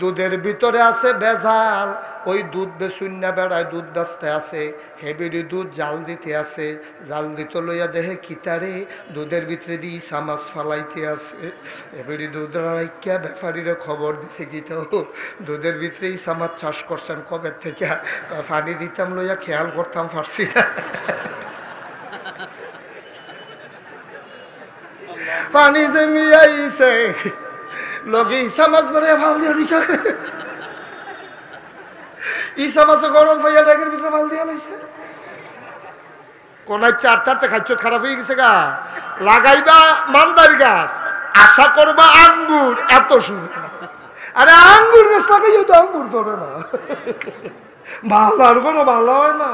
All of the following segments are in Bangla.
দুধের ভিতরে আছে ভেজাল ওই দুধ বেচুন্না বেড়ায় দুধ বেচতে আছে হেবিরি দুধ জাল দিতে আছে জাল দিতে লইয়া দেহে কিতারে দুধের ভিতরে দিয়ে চামাচ ফালাইতে আছে হেবিরি দুধ রাইকা ব্যাপারীরা খবর দিছে কি তো দুধের ভিতরেই চামাচ চাষ করছেন কবে থেকে পানি দিতাম লইয়া খেয়াল করতাম পারছি না পানি জমিয়াইছে লগে ইসা মাছ বানায় ভাল দিয়ে রিখা ইসা মাছে গরম পাইয়া ডেকের ভিতরে ভাল দিয়ে লাইছে কোনায় চারটাতে খাচ্ছ খারাপ হয়ে গেছে গা লাগাইবা মালদারি গাছ আশা করবা আঙ্গুর এত সুযোগ আরে আঙ্গুর গাছ লাগাইও তো আঙ্গুর ধরে না ভালো আর কোনো ভালো হয় না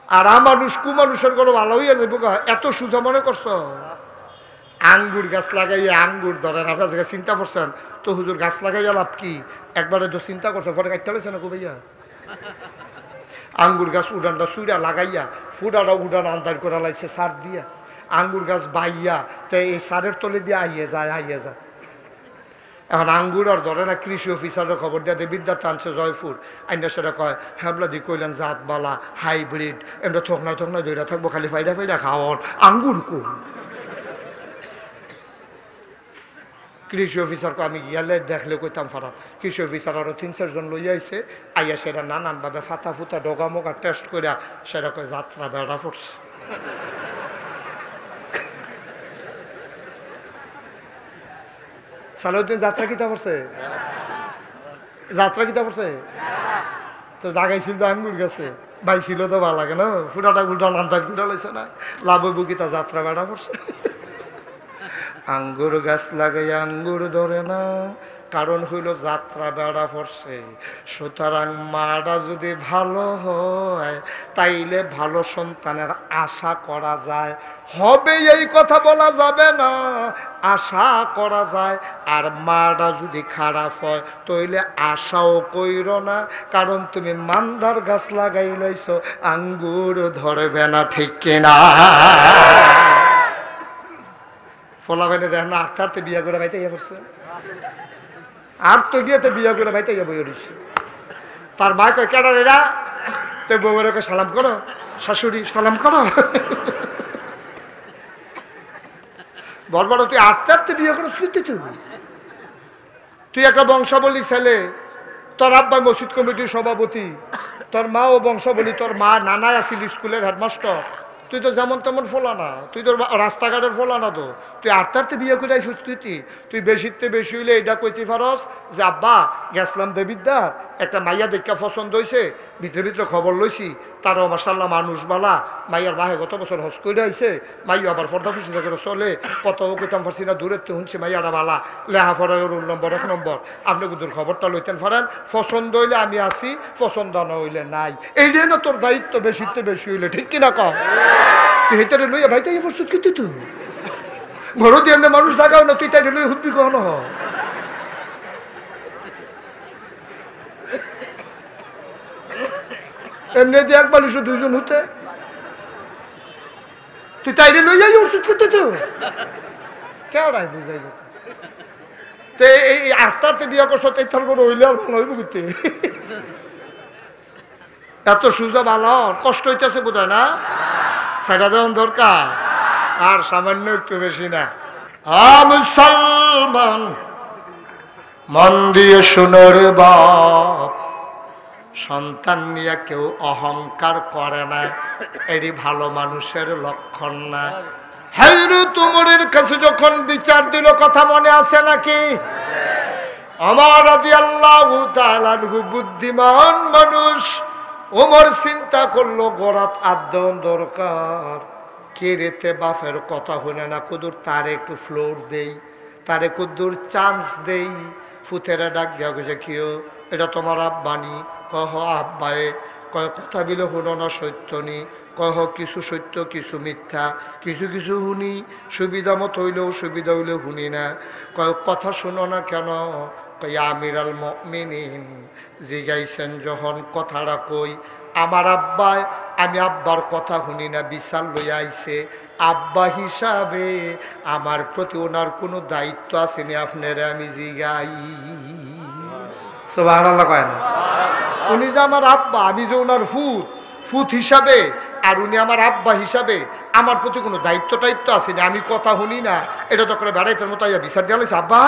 আর মানুষ কুমানুষের কোনো ভালো হইয়া নেব এত সুজা মনে করছো আঙ্গুর গাছ লাগাইয়া আঙ্গুর ধরেন আপনার জায়গায় চিন্তা করছেন তো হুজুর গাছ লাগাইয়া লাভ কি একবারে তো চিন্তা করছে পরে কাটতে লাগছে না ভাইয়া আঙ্গুর গাছ উড়ানটা চুড়া লাগাইয়া ফুডাটা উড়ান আন্দার করে লাইছে সার দিয়া আঙ্গুর গাছ বাইয়া তো এই সারের তলে দিয়ে আইয়ে যায় এখন আঙ্গুর আর ধরে না কৃষি অফিসারের খবর দিয়ে বিদ্যার্থী আনছে জয়পুর আইনা সেটা কয় হ্যাবলা দি কইলেন জাতবালা হাইব্রিড এমনি থকনা ধরে থাকবো খালি ফাইডা খাওয়ার আঙ্গুর কোন কৃষি অফিসারকে আমি গিয়ালে দেখলে কইতাম ফারা কৃষি অফিসার আরো 3-4 জন লইয়া আইছে আইয়া সেটা নানানভাবে ফাতা ফুতা ডগামোগা টেস্ট করিয়া সেটা কয় যাত্রা বেড়া পড়ছে সালাউদ্দিন যাত্রা কিতা পড়ছে তো জাগাইছিল তো আঙ্গুর গেছে বাইছিল তো ভালো লাগে না ফুটাটা উল্টান আন্দাজ ফুটা লাইছে না লাভ বুকিতা যাত্রা বেড়া পড়ছে আঙ্গুর গাছ লাগাইয়া আঙ্গুর ধরে না কারণ হইল যাত্রা বেড়া পড়ছে সুতরাং মাটা যদি ভালো হয় তাইলে ভালো সন্তানের আশা করা যায় হবে এই কথা বলা যাবে না আশা করা যায় আর মাটা যদি খারাপ হয় তাইলে আশাও কইর না কারণ তুমি মান্দার গাছ লাগাই লাইছো আঙ্গুর ধরবে না ঠিক কিনা ফলা বেনে দেখ না আটটারতে বিয়া করে বাইতে ইয়ে করছে আর তো গিয়ে তো বিয়া করে বাইতে ইয়ে বইয়ে দিচ্ছে তার মা কয় কেডার এরা তো বউকে সালাম করো শাশুড়ি সালাম করো বড় বড় তুই আটটারতে বিয়ে করো শুনতে তুই একটা বংশাবলী ছেলে তোর আব্বা মসজিদ কমিটির সভাপতি তোর মাও বংশাবলী তোর মা নানায় আসিল স্কুলের হেডমাস্টার তুই তো যেমন তেমন ফোলা না তুই তোর রাস্তাঘাটের ফোলা না তো তুই আটটারতে বিয়ে করে আইস তুই বেশিতে বেশি হইলে এটা কইতে পারস যে আব্বা গেছলাম দেবিদ্যার একটা মাইয়া দেখা পছন্দ হয়েছে ভিতরে খবর লইছি তারও মাশাআল্লাহ মানুষ বালা মাইয়ার বাহে গত বছর হজ করে আইছে মাইয়া আবার পর্দা খুশি থেকে চলে কত কইতাম পারছি না দূরের তো শুনছি মাইয়াটা বালা লেহা ফরাই রোল নম্বর 1 নম্বর আপনি কুদুর খবরটা লইতেন পারেন পছন্দ হইলে আমি আসি পছন্দ না হইলে নাই এইটাই না তোর দায়িত্ব বেশিতে বেশি হইলে ঠিক কিনা কম তুই হেতারে লইয়া ভাই তাই প্রস্তুত কিন্তু তুই ঘর দিয়ে এমনি মানুষ জাগাও না তুই তাই লইয়া হুদবি কখনো হ এমনি দিয়ে এক বালিশ 2 জন হতে তুই তাইরে লইয়াই ওষুধ করতে তো কেউরাই বুঝাইল তো এই আটটারতে বিয়ে করছো তাই থার করে হইলে আর ভালো হইব করতে এত সুযোগ ভালো কষ্ট হইতেছে বোধ হয় না সেটা দেওয়ার দরকার আর সামান্য একটু বেশি না মুসলমান মন দিয়ে শুনো রে বাপ সন্তান নিয়ে কেউ অহংকার করে না এটি ভালো মানুষের লক্ষণ না হাইরু তুমুরের কাছে যখন বিচার দিল কথা মনে আছে নাকি আমার রাদিয়াল্লাহু তাআলা আনহু বুদ্ধিমান মানুষ ওমর চিন্তা করলো গোড়াত আদন দরকার কে রেতে বাপের কথা শুনে না কুদুর তার একটু ফ্লোর দেই তারে কুদুর চান্স দেই ফুতেরা ডাক দেওয়া গেছে কেউ এটা তোমার আব্বানি কহ আব্বায়ে কয় কথা বিলে শুনো না সত্য নি কহ কিছু সত্য কিছু মিথ্যা কিছু কিছু শুনি সুবিধা মতো হইলেও সুবিধা হইলেও শুনি না কয় কথা শুনো না কেন কয় আমিরাল মুমিনিন জিগাইছেন যখন কথাটা কই আমার আব্বায়, আমি আব্বার কথা শুনি না, বিচার লইয়া আইছে। আব্বা হিসাবে আমার প্রতি ওনার কোনো দায়িত্ব আসেনি, আপনারা আমি জিগাই। সুবহানাল্লাহ কয় না? উনি যে আমার আব্বা, আমি যে ওনার ফুত হিসাবে, আর উনি আমার আব্বা হিসাবে আমার প্রতি কোনো দায়িত্ব টাইত্ব আসেনি, আমি কথা শুনি না, এটা তো করে বেড়াইতের মতো বিচার দেওয়া হয়েছে। আব্বা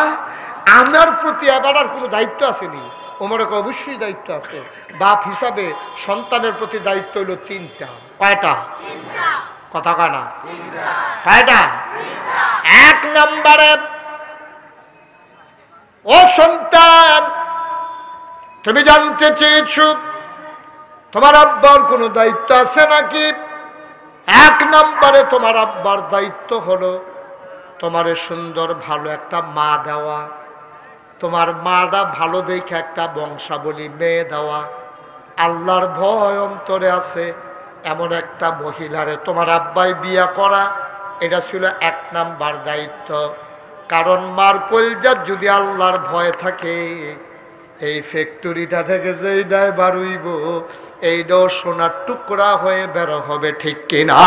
আমার প্রতি এবার আর কোনো দায়িত্ব আসেনি। ওমরের অবশ্যই দায়িত্ব আছে। বাপ হিসাবে সন্তানের প্রতি দায়িত্ব হইল 3টা। কয়টা? কথা কয় না? কয়টা? 1 নম্বরে, ও সন্তান, তুমি জানতে চেয়েছ তোমার আব্বার কোনো দায়িত্ব আছে নাকি? 1 নম্বরে তোমার আব্বার দায়িত্ব হলো তোমারে সুন্দর ভালো একটা মা দেওয়া, তোমার মাটা ভালো দেখে একটা বংশাবলী মেয়ে দেওয়া, আল্লাহর ভয় অন্তরে আছে এমন একটা মহিলারে তোমার আব্বাই বিয়া করা, এটা ছিল 1 নাম্বার দায়িত্ব। কারণ মার কলজার যদি আল্লাহর ভয় থাকে, এই ফ্যাক্টরিটা থেকে যেইটাই বারুইব এইটাও সোনার টুকরা হয়ে বের হবে, ঠিক কিনা?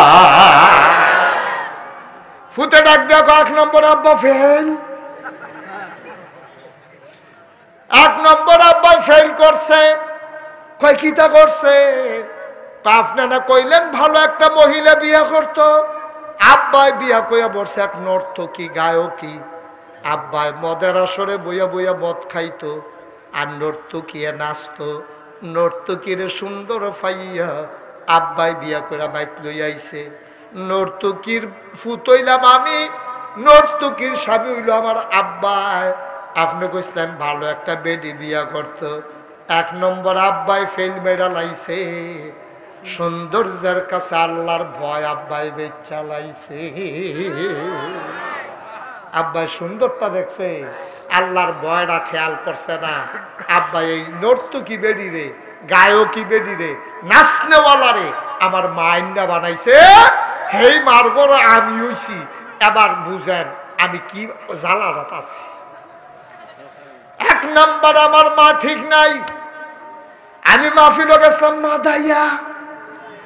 ফুতে ডাক দেখো 1 নম্বর আব্বা ফেল। 1 নম্বর আব্বা ফেল করছে। কয় কিতা করছে? আপনারা কইলেন ভালো একটা মহিলা বিয়া করতো। আব্বাই বিয়া কইয়া বসে এক নর্তকী গায়কী। আব্বাই মদের আসরে বইয়া বইয়া মদ খাইতো আর নর্তকীয়ে নাচতো। নর্তকীরে সুন্দর পাইয়া আব্বাই বিয়া করে বাইক লই আইছে। নর্তকীর ফুত হইলাম আমি, নর্তকীর স্বামী হইল আমার আব্বাই। আপনি কইছিলেন ভালো একটা বেডি বিয়া করতো। 1 নম্বর আব্বাই ফেল মেরা লাইছে। সৌন্দর্যের কাছে আল্লাহর ভয় আব্বাই বেচা লাইছে। আব্বাই সুন্দরটা দেখছে, আল্লাহর ভয়টা খেয়াল করছে না। আব্বাই এই নর্তকী বেডি রে, গায়কী বেডি রে, নাচনেওয়ালা রে আমার মাইন্ডা বানাইছে। হেই মারগর আমি হইছি। এবার বুঝেন আমি কি জ্বালারাত আছি। 1 নম্বর আমার মা ঠিক নাই। আমি মাহফিল গেছিলাম মা দাইয়া।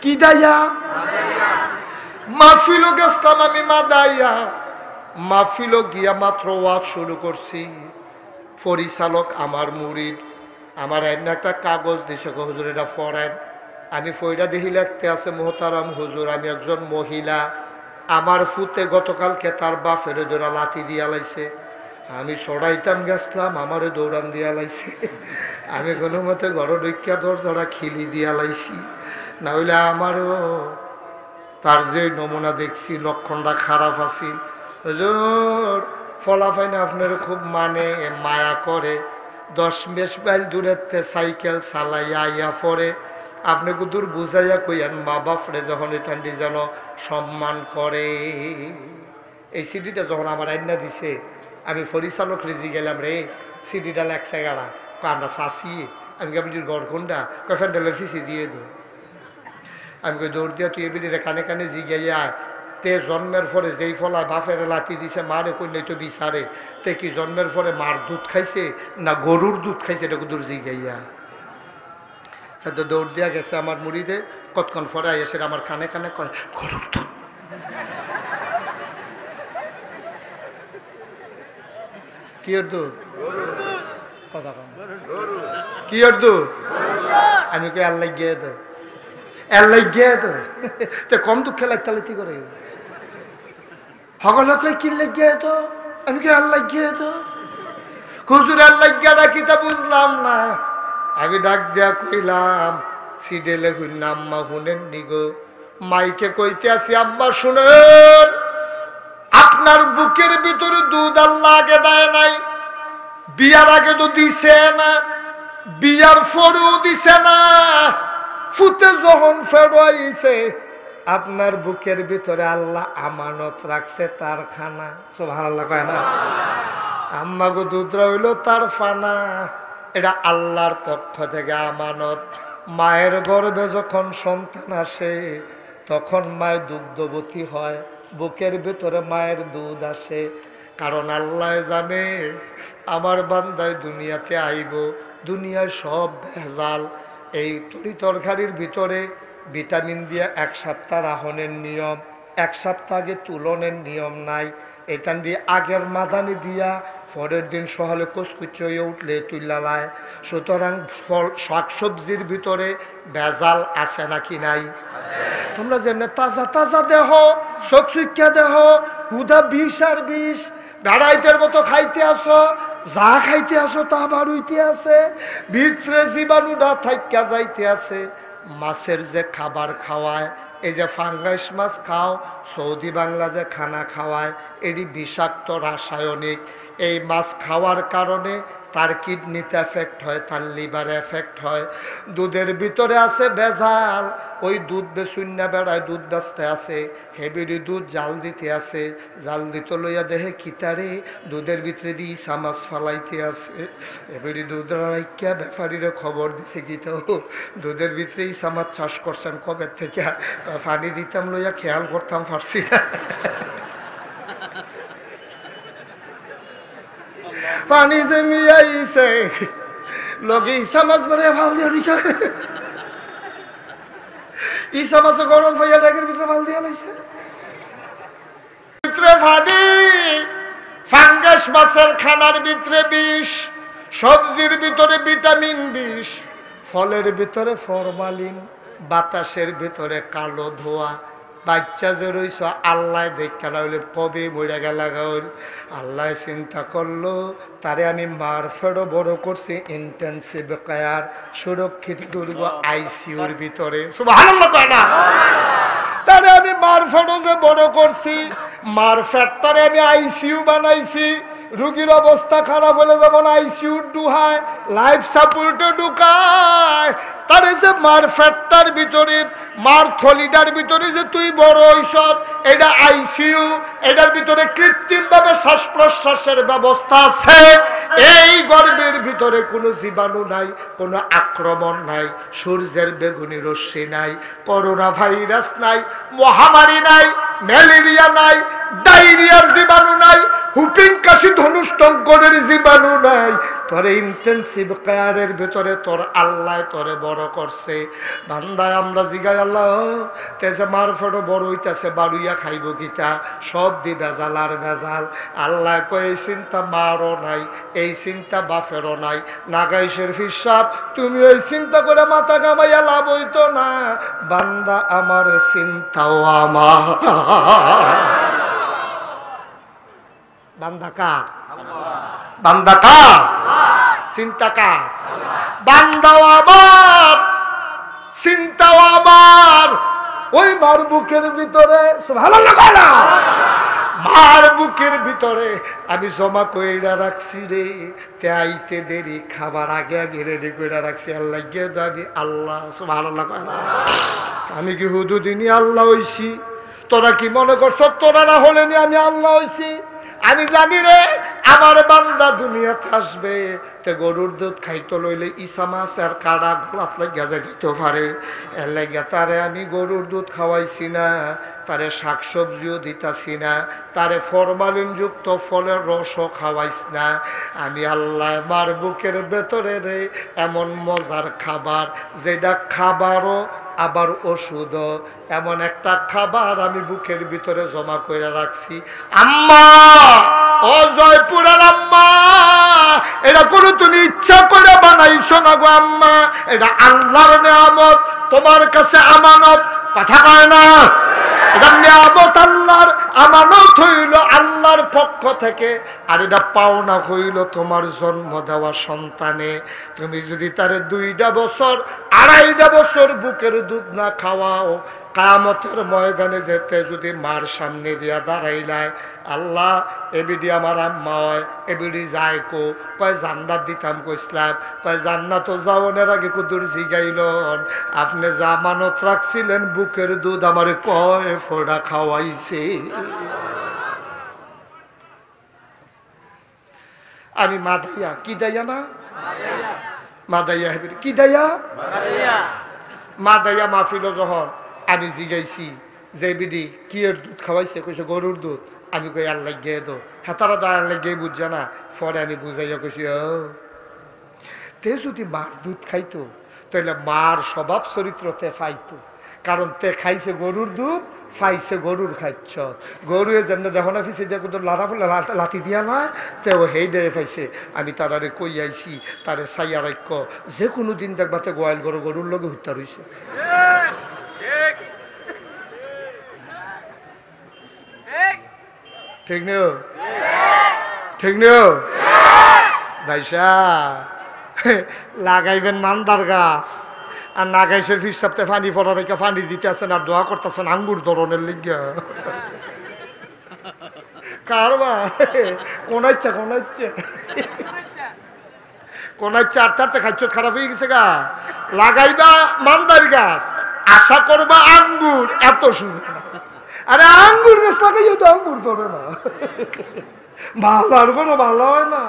কি দাইয়া? মাহফিল গেছিলাম আমি মা দাইয়া। মাহফিল গিয়া মাত্র ওয়াজ শুরু করছি। পরিচালক আমার মুরিদ আমার একটা কাগজ দিছে, হুজুর এটা পড়েন। আমি ফইরা দেখি লিখতে আছে, মোহতারাম হুজুর আমি একজন মহিলা, আমার ফুতে গতকালকে তার বাপের ধরা লাথি দিয়া লাইছে। আমি সরাইতাম গেছলাম, আমারও দৌড়ান দিয়া লাইছে। আমি কোনো মতে ঘর ঢুকিয়া দরজাটা খিলি দিয়া লাইছি, না হইলে আমারও তার যে নমুনা দেখছি লক্ষণটা খারাপ আছিল। হুজুর ফলাফাইনে আপনার খুব মানে মায়া করে, 10 মাইল দূরেতে সাইকেল চালাইয়া আইয়া পরে আপনাকে দূর বুঝাইয়া কইয়ান মা বাপরে যখন এখানটি যেন সম্মান করে। এই সিডিটা যখন আমার আইনা দিছে, আমি পরিচালক রেজি গেলাম, রে সিডিটা লাগছে গাড়া, আমরা চাষি। আমি কাবিটির গড় কোনটা? কয় ফ্যান্ডেলের ফিসি দিয়ে দো। আমি কই দৌড় দিয়া তুই এবিটিরে কানে কানে জিগাইয়া তে জন্মের পরে যেই ফলায় বাপের লাথি দিছে মারে কই নাই তো বিচারে, তে কি জন্মের পরে মার দুধ খাইছে না গরুর দুধ খাইছে, এটা দূর জিগাইয়া। হ্যাঁ তো দৌড় দিয়া গেছে আমার মুড়িদে। কতক্ষণ পরে এসে আমার কানে কানে কয় গরুর দুধ। কি এর দুধ? কথা কম। কি এর দুধ? আমি কই আল্লাহ গিয়ে দে, আল্লাহ গিয়ে দে। তে কম দুঃখে লাগতালিতি করে সকলে কই কি লাগিয়ে তো, আমি কি আল্লাহ গিয়ে তো। হুজুর আল্লাহ গিয়া কি তা বুঝলাম না। আমি ডাক দিয়া কইলাম সিডেলে হইন আম্মা শুনেন নিগো, মাইকে কইতে আসি আম্মা শুনেন, আপনার বুকের ভিতরে দুধ আল্লাহ আগে দেয় নাই, বিয়ার আগে তো দিছে না, বিয়ার পরেও দিছে না, ফুতে যখন ফেরাইছে আপনার বুকের ভিতরে আল্লাহ আমানত রাখছে তার খানা। সুবহানাল্লাহ কয় না? আম্মা গো দুধরা হইল তার ফানা, এটা আল্লাহর পক্ষ থেকে আমানত। মায়ের গর্ভে যখন সন্তান আসে তখন মায়ের দুগ্ধবতী হয়, বুকের ভিতরে মায়ের দুধ আসে। কারণ আল্লাহ জানে আমার বান্দায় দুনিয়াতে আইব, দুনিয়ায় সব ভেজাল, এই তরি তরকারির ভিতরে ভিটামিন দিয়ে 1 সপ্তাহ রাহনের নিয়ম, 1 সপ্তাহ আগে তুলনের নিয়ম নাই। এখান দিয়ে আগের মাদানি দিয়া পরের দিন সকালে কুচকুচে হয়ে উঠলে তুইলালায়। সুতরাং ফল শাকসবজির ভিতরে ভেজাল আছে নাকি নাই? তোমরা যেন তাজা তাজা দেহ, চকচুক্যা দেহ, হুদা বিষ আর বিষ, বেড়াইতের মতো খাইতে আসো, যা খাইতে আসো তা বাড়ুইতে আছে, ভিতরে জীবাণুটা থাইকা যাইতে আছে। মাছের যে খাবার খাওয়ায়, এই যে ফাঙ্গাস মাছ খাও, সৌদি বাংলা যে খানা খাওয়ায়, এটি বিষাক্ত রাসায়নিক। এই মাছ খাওয়ার কারণে তার কিডনিতে এফেক্ট হয়, তার লিভারে এফেক্ট হয়। দুধের ভিতরে আছে ভেজাল, ওই দুধ বেচুন্যা বেড়ায় দুধ বেচতে আছে, হেবিরি দুধ জাল দিতে আছে, জাল দিতে লইয়া দেহে কিতারে দুধের ভিতরে দিয়ে চামাচ ফালাইতে আছে। হেবিরি দুধ রাইকা ব্যাপারীরা খবর দিছে গীতা, দুধের ভিতরেই চামাচ চাষ করছেন কবে থেকে? পানি দিতাম লইয়া খেয়াল করতাম পারছি না। পানি জমিয়াইছে লগে ইসা মাছ ভরে ভাল দিয়ে রিখা, ইসা মাছে গরম পাইয়া ডেকের ভিতরে ভাল দিয়ে লাইছে, ভিতরে পানি। ফাঙ্গাস মাছের খানার ভিতরে বিষ, সবজির ভিতরে ভিটামিন বিষ, ফলের ভিতরে ফরমালিন, বাতাসের ভিতরে কালো ধোয়া। বাচ্চা যে রইছ আল্লাহ দেখা হইলে কবে মরে গেলা গাউল। আল্লাহ চিন্তা করলো তারে আমি মারফেরও বড় করছি ইন্টেন্সিভ কেয়ার, সুরক্ষিত করব আইসিউর ভিতরে। সুবহানাল্লাহ কয় না? তারে আমি মারফেরও যে বড় করছি, মারফেটটারে আমি আইসিইউ বানাইছি। রুগীর অবস্থা খারাপ হলে যেমন আইসিইউ ঢুকায়, লাইফ সাপোর্টে ঢুকায়, তারে যে মারফেটটার ভিতরে, মার থলিটার ভিতরে যে তুই বড় হইছ, এটা আইসিইউ, এটার ভিতরে কৃত্রিমভাবে শ্বাস প্রশ্বাসের ব্যবস্থা আছে। এই গর্ভের ভিতরে কোনো জীবাণু নাই, কোনো আক্রমণ নাই, সূর্যের বেগুনি রশ্মি নাই, করোনা ভাইরাস নাই, মহামারী নাই, ম্যালেরিয়া নাই, ডায়রিয়ার জীবাণু নাই, হুপিং কাশি ধনুষ্টঙ্করের জীবাণু নাই। তোরে ইন্টেন্সিভ কেয়ারের ভিতরে তোর আল্লাহ তোরে বড় করছে। বান্দায় আমরা জিগাই আল্লাহ তেজে মারফেটও বড় হইতেছে, বাড়ুইয়া খাইব গীতা, সব দি ভেজাল আর ভেজাল। আল্লাহ কয় এই চিন্তা মারও নাই, এই চিন্তা বাফেরও নাই। নাগাইশের হিসাব তুমি ওই চিন্তা করে মাথা কামাইয়া লাভ হইতো না। বান্দা আমার চিন্তাও আমার। বান্দা কার? বান্দা কার? চিন্তা কার? বান্দাও আমার, চিন্তাও আমার। ওই মার বুকের ভিতরে সুবহানাল্লাহ কয় না? মার বুকের ভিতরে আমি জমা কইরা রাখছি রে, তে আইতে দেরি, খাবার আগে আগে রেডি কইরা রাখছি। আল্লাহ গিয়ে দাবি আল্লাহ। সুবহানাল্লাহ কয় না? আমি কি হুদুদিনী আল্লাহ হইছি? তোরা কি মনে করছ তোরা না হলে নি আমি আল্লাহ হইছি? আমি জানি রে আমার বান্দা দুনিয়াতে আসবে, তে গরুর দুধ খাইতে লইলে ইসা মাছ আর কাড়া গলাত লাগিয়া যাইতে পারে। এর লাগিয়া তারে আমি গরুর দুধ খাওয়াইছি না, তারে শাকসবজিও দিতাছি না, তারে ফরমালিন যুক্ত ফলের রসও খাওয়াইস না। আমি আল্লাহ মার বুকের ভেতরে রে এমন মজার খাবার, যেটা খাবারও আবার ওষুধ, এমন একটা খাবার আমি বুকের ভিতরে জমা করে রাখছি। আম্মা, ও জয়পুরের আম্মা, এটা কোনো তুমি ইচ্ছা করে বানাইছো না গো আম্মা, এটা আল্লাহর নিয়ামত, তোমার কাছে আমানত। কথা কয় না? এটা নিয়ামত আল্লাহর, আমানত হইল আল্লাহর পক্ষ থেকে, আর এটা পাওনা হইল তোমার জন্ম দেওয়া সন্তানে। তুমি যদি তারে 2টা বছর 2.5 বছর বুকের দুধ না খাওয়াও, কিয়ামতের ময়দানে যেতে যদি মার সামনে দিয়া দাঁড়াইলায়, আল্লাহ এবিডি আমার আম্মা হয়, এবিডি যায় কো, কয় জান্নাত দিতাম কইসলাম, কয় জান্নাত যাওয়ার আগে কুদুর জিগাইলন আপনি যা আমানত রাখছিলেন বুকের দুধ আমারে কয় ফোড়া খাওয়াইছে। আমি মাদাইয়া কি দাইয়া না মাদাইয়া হেবিডি কি দাইয়া মাদাইয়া মাহফিল যখন আমি জিগাইছি যে বিডি কি এর দুধ খাওয়াইছে, কইছে গরুর দুধ। আমি কই আল্লাহ গিয়ে দো, হ্যাঁ তারা তো আল্লাহ গিয়ে বুঝছে না। পরে আমি বুঝাইয়া কইছি ও তে যদি মার দুধ খাইতো তাহলে মার স্বভাব চরিত্রতে পাইতো, কারণ তে খাইছে গরুর দুধ, পাইছে গরুর খাইছ। গরু যেমন দেখো না ফিসে দেখো লাঠা ফুলে লাঠি দিয়া নয়, তেও হেই ডে পাইছে। আমি তারারে কই আইছি, তারে সাইয়া রাক্য, যে কোনো দিন দেখবাতে গোয়াল গরু গরুর লগে হত্যা রয়েছে। ঠিক নেও? ঠিক নেও ভাইসা? লাগাইবেন মান্দার গাছ আর নাগাইশের ফির সপ্তাহে পানি পড়া রেখে পানি দিতে আসেন আর দোয়া করতেছেন আঙ্গুর ধরনের লিগা। কারবা কোন ইচ্ছা আটতে আটতে খাচ্ছ, খারাপ হয়ে গেছে গা। লাগাইবা মান্দার গাছ, আশা করবা আঙ্গুর, এত সুযোগ। আরে আঙ্গুর গাছ লাগাইও তো আঙ্গুর ধরে না, ভালো আর কোনো ভালো হয় না।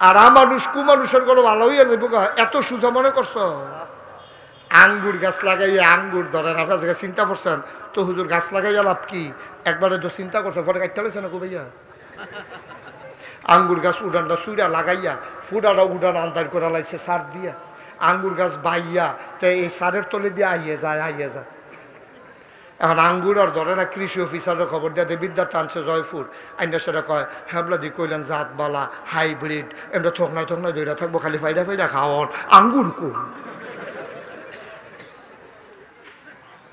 আর মানুষ কুমানুষের কোনো ভালো হইয়া যাবো, এত সুজা মনে করছো? আঙ্গুর গাছ লাগাইয়া আঙ্গুর ধরেন, আপনার জায়গায় চিন্তা করছেন তো হুজুর গাছ লাগাইয়া লাভ কি? একবারে তো চিন্তা করছো, পরে কাটতে হয়েছে না ভাইয়া? আঙ্গুর গাছ উড়ানটা চুড়া লাগাইয়া ফুডাটা উড়ান আন্দার করে লাইছে সার দিয়া, আঙ্গুর গাছ বাইয়া তো এই সারের তলে দিয়ে আইয়ে যায়। এখন আঙ্গুর আর ধরে না, কৃষি অফিসারের খবর দেয়া বিদ্যার্থী আনছে জয়পুর, আইনা সেটা কয় হ্যাবলা দি কইলেন জাতবালা হাইব্রিড, এমনি থকনায় দইরা থাকবো, খালি ফাইডা খাওয়ান আঙ্গুর কোন।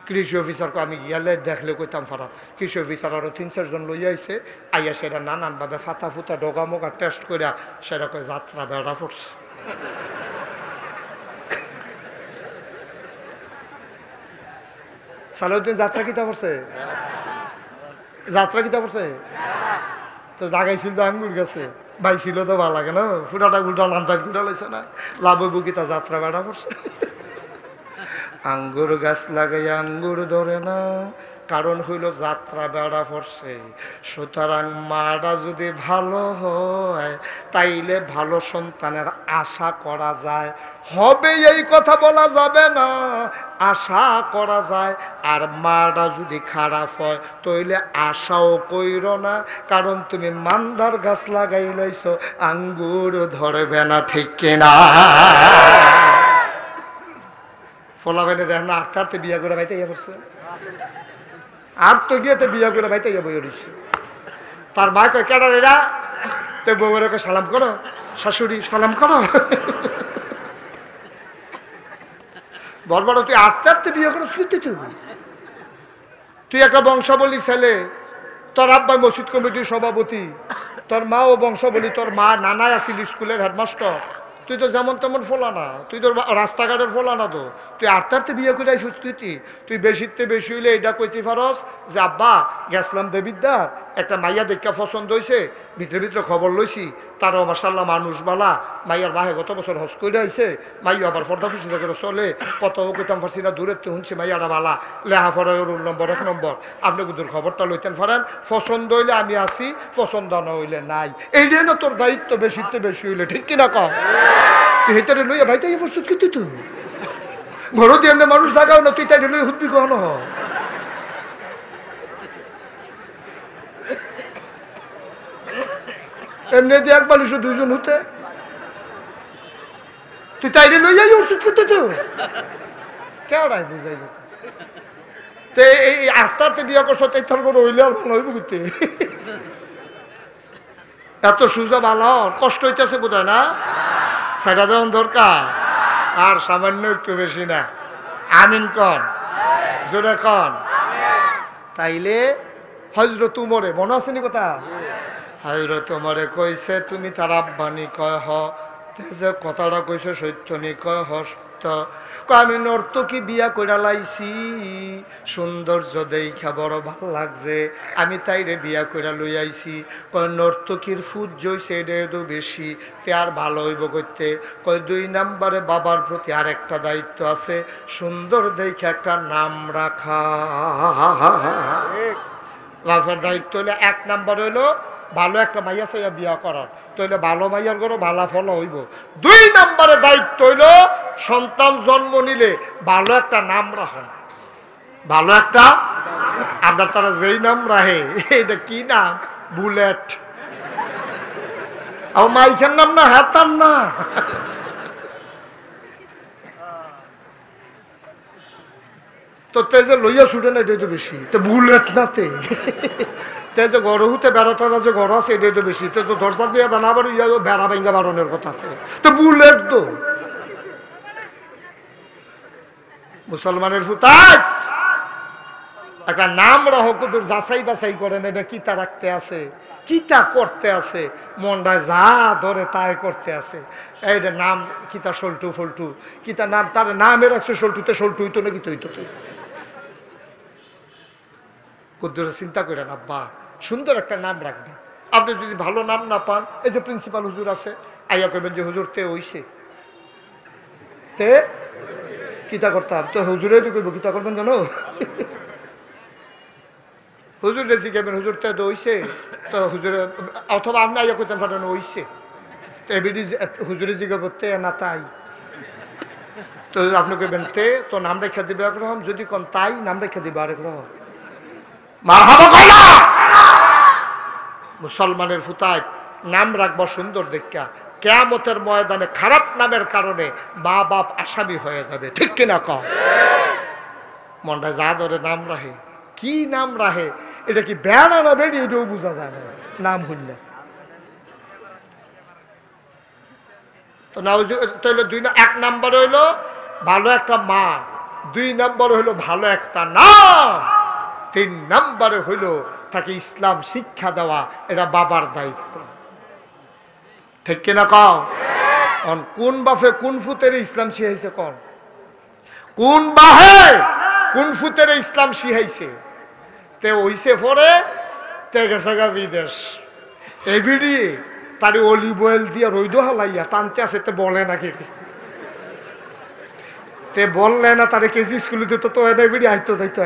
কৃষি অফিসারকে আমি গিয়ালে দেখলে কইতাম ফারা। কৃষি অফিসার আরো 3-4 জন লইয়া আইছে, আইয়া সেটা নানানভাবে ফাতা ফুতা ডগা মোগা টেস্ট করিয়া সেটা কয় যাত্রা বেড়া পড়ছে। সালাউদ্দিন যাত্রা কিতা পড়ছে? তো জাগাইছিল তো আঙ্গুর গেছে, বাইছিল তো ভালো লাগে না, ফুটাটা গুলটা লান্তার গুটা লাইছে না, লাভ হইব কি? তা যাত্রা বেড়া পড়ছে। আঙ্গুর গাছ লাগাই আঙ্গুর ধরে না, কারণ হইল যাত্রা বেড়া পড়ছে। সুতরাং মাটা যদি ভালো হয় তাইলে ভালো সন্তানের আশা করা যায়, হবে এই কথা বলা যাবে না, আশা করা যায়। আর মাটা যদি খারাপ হয় তাইলে আশাও কইর না, কারণ তুমি মান্দার গাছ লাগাই লাইছো, আঙ্গুর ধরবে না, ঠিক কিনা? ফলা বেনে দেখ না, আটতে বিয়া করে বাইতে ইয়ে করছে, আর তো গিয়ে বিয়া করে বাইতে ইয়ে বই রয়েছে। তার মা কয় কেডার এরা? তো বউরে কয় সালাম করো, শাশুড়ি সালাম করো। বলবো তুই আটতে বিয়ে করো, তুই একটা বংশাবলী ছেলে, তোর আব্বা মসজিদ কমিটির সভাপতি, তোর মা ও বংশাবলী, তোর মা নানাই আছিল স্কুলের হেডমাস্টার, তুই তো যেমন তেমন ফোলা না, তুই তোর রাস্তাঘাটের ফোলা না, তো তুই আটতে বিয়ে করে আইসুস। তুই বেশিতে বেশি হইলে এটা কইতে পারস যে আব্বা গেছিলাম দেবিদ্যার, একটা মাইয়া দেখা পছন্দ হয়েছে, ভিতরে খবর লইছি, তারও মাশাআল্লাহ মানুষ বালা, মাইয়ার বাহে গত বছর হজ করে আইছে, মাইয়া আবার পর্দা খুশিতে করে চলে, কত কইতাম পারছি না, দূরের তো শুনছি মাইয়াটা বালা, লেহা ফরায় রোল নম্বর 1 নম্বর, আপনি কুদুর খবরটা লইতেন পারেন, পছন্দ হইলে আমি আসি, পছন্দ না হইলে নাই। এইটাই না তোর দায়িত্ব, বেশিতে বেশি হইলে, ঠিক কিনা কম? হেতারে লইয়া ভাই তাই প্রস্তুত কি তুই ঘর দিয়ে এমনি মানুষ জাগাও না, তুই তাই লই হুদবি কখন হ? এমনি দিয়ে 1 বালিশ 2 জন হতে, তুই তাইলে লই যাই ওষুধ করতে তো কেডাই বুঝাইব? তো এই আটটাতে বিয়া করছো, তাই তার করে হইলে আর ভালো হইব করতে। এত সুজা ভালো কষ্ট হইতেছে বোধ হয় না, সেটা দেওয়ার দরকার। আর সামান্য একটু বেশি না, আমিন কন, জোরে কন। তাইলে হযরত উমরে মনে আছে নি কথা? হযরত উমরে কইছে তুমি তার আব্বানি কয় হ, যে কথাটা কইছে সত্য নি? কয় হ সত্য। আমি নর্তকী বিয়া কইরা লাইছি, সৌন্দর্য দেখা বড় ভালো লাগছে, আমি তাইরে বিয়া কইরা লই আইছি। কয় নর্তকীর ফুট জইছে এটা তো বেশি, তে আর ভালো হইব করতে। কয় 2 নম্বরে বাবার প্রতি আর একটা দায়িত্ব আছে, সুন্দর দেখে একটা নাম রাখা। বাবার দায়িত্ব হইলো 1 নম্বর হইলো ভালো একটা মাইয়া চাইয়া বিয়া করার, তাইলে ভালো মাইয়ার ঘরে ভালো ফল হইব। 2 নম্বরে দায়িত্ব হইলো সন্তান জন্ম নিলে ভালো একটা নাম রাখেন, ভালো একটা। আপনার তারা যেই নাম রাখে, এটা কি নাম? বুলেট। আর মাইকের নাম না হাতার না তো তে যে লইয়া ছুটে না এটাই তো বেশি তো বুলেট না তে যে গড় হতে বেড়াটারা যে গড় আছে এটাই তো বেশি তো দরজা দিয়ে দানা আবার ইয়া বেড়া ভেঙ্গা বাড়নের কথাতে তো বুলেট তো মুসলমানের ফুতাত একটা নাম রহকুদুর যাচাই বাছাই করেন এটা কিতা রাখতে আছে কিতা করতে আছে মনটা যা ধরে তাই করতে আছে এইটা নাম কিতা সল্টু ফল্টু কিতা নাম তার নামে রাখছে সল্টুতে সল্টু হইতো না কিতো হইতো কুদ্দুরে চিন্তা করেন আব্বা সুন্দর একটা নাম রাখবে আপনি যদি ভালো নাম না পান এই যে প্রিন্সিপাল হুজুর আছে আইয়া কইবেন যে হুজুর তে হইছে তে কিতা করতাম তো হুজুরে তো কইব কিতা করবেন জানো হুজুর রেসি কেবেন হুজুর তে হইছে তো হুজুরে অথবা আপনি আইয়া কইতেন ফাটানো হইছে তো এবিডি হুজুরে জিজ্ঞাসা করতে না তাই তো আপনি কইবেন তে তো নাম রেখা দিবে একরকম যদি কোন তাই নাম রেখা দিবে আরেক রকম মারহাবা কই না মুসলমানের ফুতায় নাম রাখবো সুন্দর দেখা কিয়ামতের ময়দানে খারাপ নামের কারণে মা বাপ আসামি হয়ে যাবে ঠিক কিনা কও মনটা যা ধরে নাম রাখে কি নাম রাখে এটা কি বেড়া না বেড়ি এটাও বোঝা যায় না নাম হইলে তো না তাহলে এক নাম্বার হইলো ভালো একটা মা 2 নম্বর হইলো ভালো একটা নাম 3 নম্বরে হইলো তাকে ইসলাম শিক্ষা দেওয়া এটা বাবার দায়িত্ব ঠিক কিনা কও কোন বাপে কোন ফুতের ইসলাম শিখাইছে কোন বাহে কোন ফুতের ইসলাম শিখাইছে তে হইছে পরে তে গেছে গা বিদেশ এবিডি তার অলিভ অয়েল দিয়ে রইদ হালাইয়া টানতে আছে তে বলে নাকি তে বললে না তারে কেজি স্কুলে দিত তো এবিডি আইতো যাইতো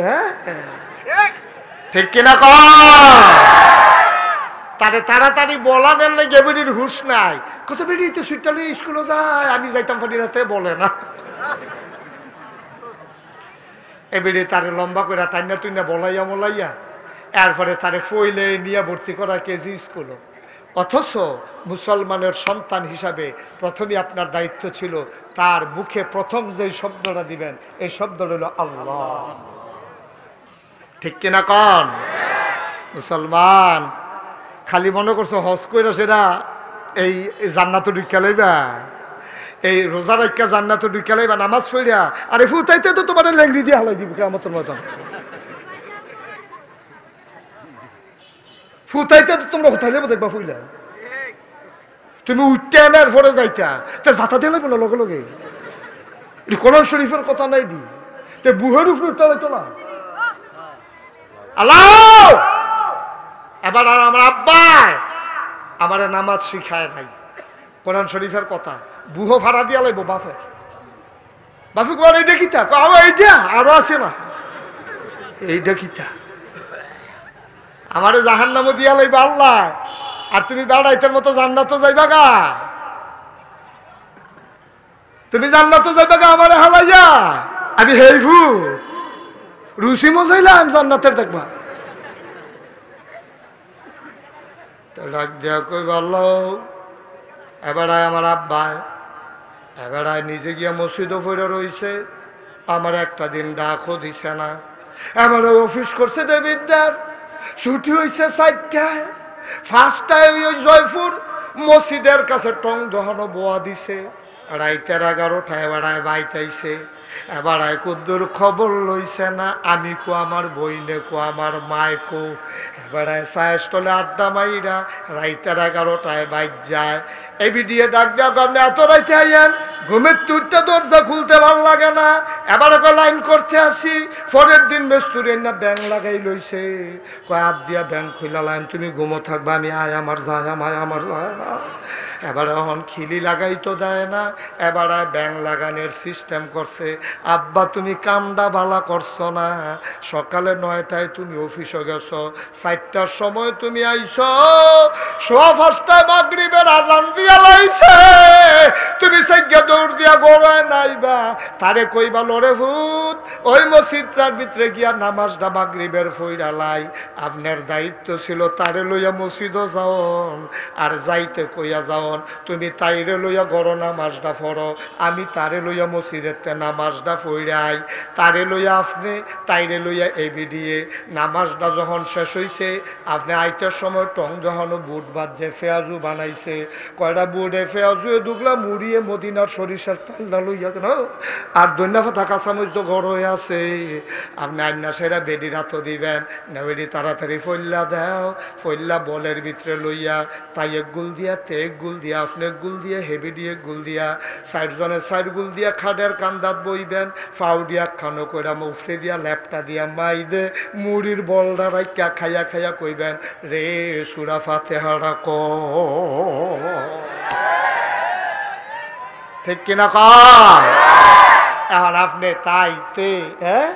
হ্যাঁ ঠিক কিনা কও তারে তাড়াতাড়ি বলানের লাগে এবিডির হুঁশ নাই কত বেড়ি তো সুইটালে স্কুলে যায় আমি যাইতাম ফাটিনাতে বলে না এবিডি তারে লম্বা করে টাইনা টুইনা বলাইয়া মলাইয়া এরপরে তারে ফইলে নিয়ে ভর্তি করা কেজি স্কুল অথচ মুসলমানের সন্তান হিসাবে প্রথমে আপনার দায়িত্ব ছিল তার মুখে প্রথম যে শব্দটা দিবেন এই শব্দটা হলো আল্লাহ ঠিক কিনা কন মুসলমান খালি মনে করছো হজ কইরা সেটা এই জান্নাত ঢুকা লইবা এই রোজা রাখা জান্নাত ঢুকা লইবা নামাজ পড়িয়া আরে ফুতাইতে তো তোমার লেংড়ি দিয়ে হালাই দিব কিয়ামতের মতন ফুতাইতে তো তোমরা হুতাইলে দেখবা ফুইলা তুমি উঠতে আনার পরে যাইতা তা যাতা দিয়ে লাগবে না লগে লগে কোরআন শরীফের কথা নাই দি তে বুহের উপরে উঠতে হইতো না আল্লাহ এবার আর আমার আব্বা আমার নামাজ শিখায় নাই কোরআন শরীফের কথা বুহো ভাড়া দিয়া লাইব বাপের বাপে কর এইটা কিতা এইটা আরো আছে না এইটা কিতা আমারে জাহান্নামও দিয়া লাইব আল্লাহ আর তুমি বেড়াইতের মতো জান্নাতও যাইবা গা তুমি জান্নাতও যাইবা গা আমারে হালাইয়া আমি হেই ভূত রুচি মজাইলাম জান্নাতের দেখবা ডাক দিয়া কই ভালো এবারায় আমার আব্বায় এবারায় নিজে গিয়া মসজিদও পড়ে রইছে আমার একটা দিন ডাকও দিছে না এবারে অফিস করছে দেবিদ্যার ছুটি হয়েছে 4টায় 5টায় ওই জয়পুর মসজিদের কাছে টং দহানো বোয়া দিছে রাইতের 11টায় এবারায় বাইতাইছে এবারায় কুদ্দুর খবর লইছে না আমি কো আমার বইনে কো আমার মায় কো এবারায় চায়ের স্টলে আড্ডা মাইরা রাইতের 11টায় বাইক যায় এবিডিয়ে ডাক দেওয়া কারণে এত রাইতে আইয়েন ঘুমের তুরটা দরজা খুলতে ভাল লাগে না এবারে লাইন করতে আসি পরের দিন মেস্তুরের না ব্যাং লাগাই লইছে কয় হাত দিয়া ব্যাং খুলালাম তুমি ঘুমো থাকবা আমি আয় আমার যায় আমার যায় এবারে এখন খিলি লাগাই তো দেয় না এবারে ব্যাং লাগানোর সিস্টেম করছে আব্বা তুমি কামডা বালা করছো না সকালে 9টায় তুমি অফিসে গেছো 4টার সময় তুমি আইছো 5:15টায় মাগরিবের আজান দিয়া লাইছে তুমি সাইগা দৌড় দিয়া গড়ায় নাইবা তারে কইবা লরে ভূত ওই মসজিদটার ভিতরে গিয়া নামাজটা মাগরিবের ফইরালাই আপনার দায়িত্ব ছিল তারে লইয়া মসজিদও যাওন আর যাইতে কইয়া যাওন তুমি তাইরে লইয়া গড় নামাজটা পড়ো আমি তারে লইয়া মসজিদেতে নামাজটা ফইরাই তারে লইয়া আপনি তাইরে লইয়া এবিডিয়ে নামাজটা যখন শেষ হইছে আপনি আইতের সময় টং যখন বুট বাদ যে ফেয়াজু বানাইছে কয়টা বুটে ফেয়াজু দুগলা মুড়িয়ে মদিনার সরিষার তেলটা লইয়া কেন আর দৈন্যাফা থাকা চামচ তো গড় হয়ে আছে আপনি আইনা সেরা বেডি রাতও দিবেন না বেডি তাড়াতাড়ি ফইল্লা দাও ফইল্লা বলের ভিতরে লইয়া তাই এক গুল দিয়া তে এক গুল দিয়া আপনি এক গুল দিয়ে হেবি দিয়ে গুল দিয়া সাইডজনে সাইড গুল দিয়া খাডের কান্দাত বইবেন ফাউ দিয়া খানো কইরা মুফরে দিয়া ল্যাপটা দিয়া মাইদে মুড়ির বলটা রাইকা খাইয়া খাইয়া কইবেন রে সূরা ফাতিহাটা ক ঠিক কিনা কয় এখন আপনি তাইতে হ্যাঁ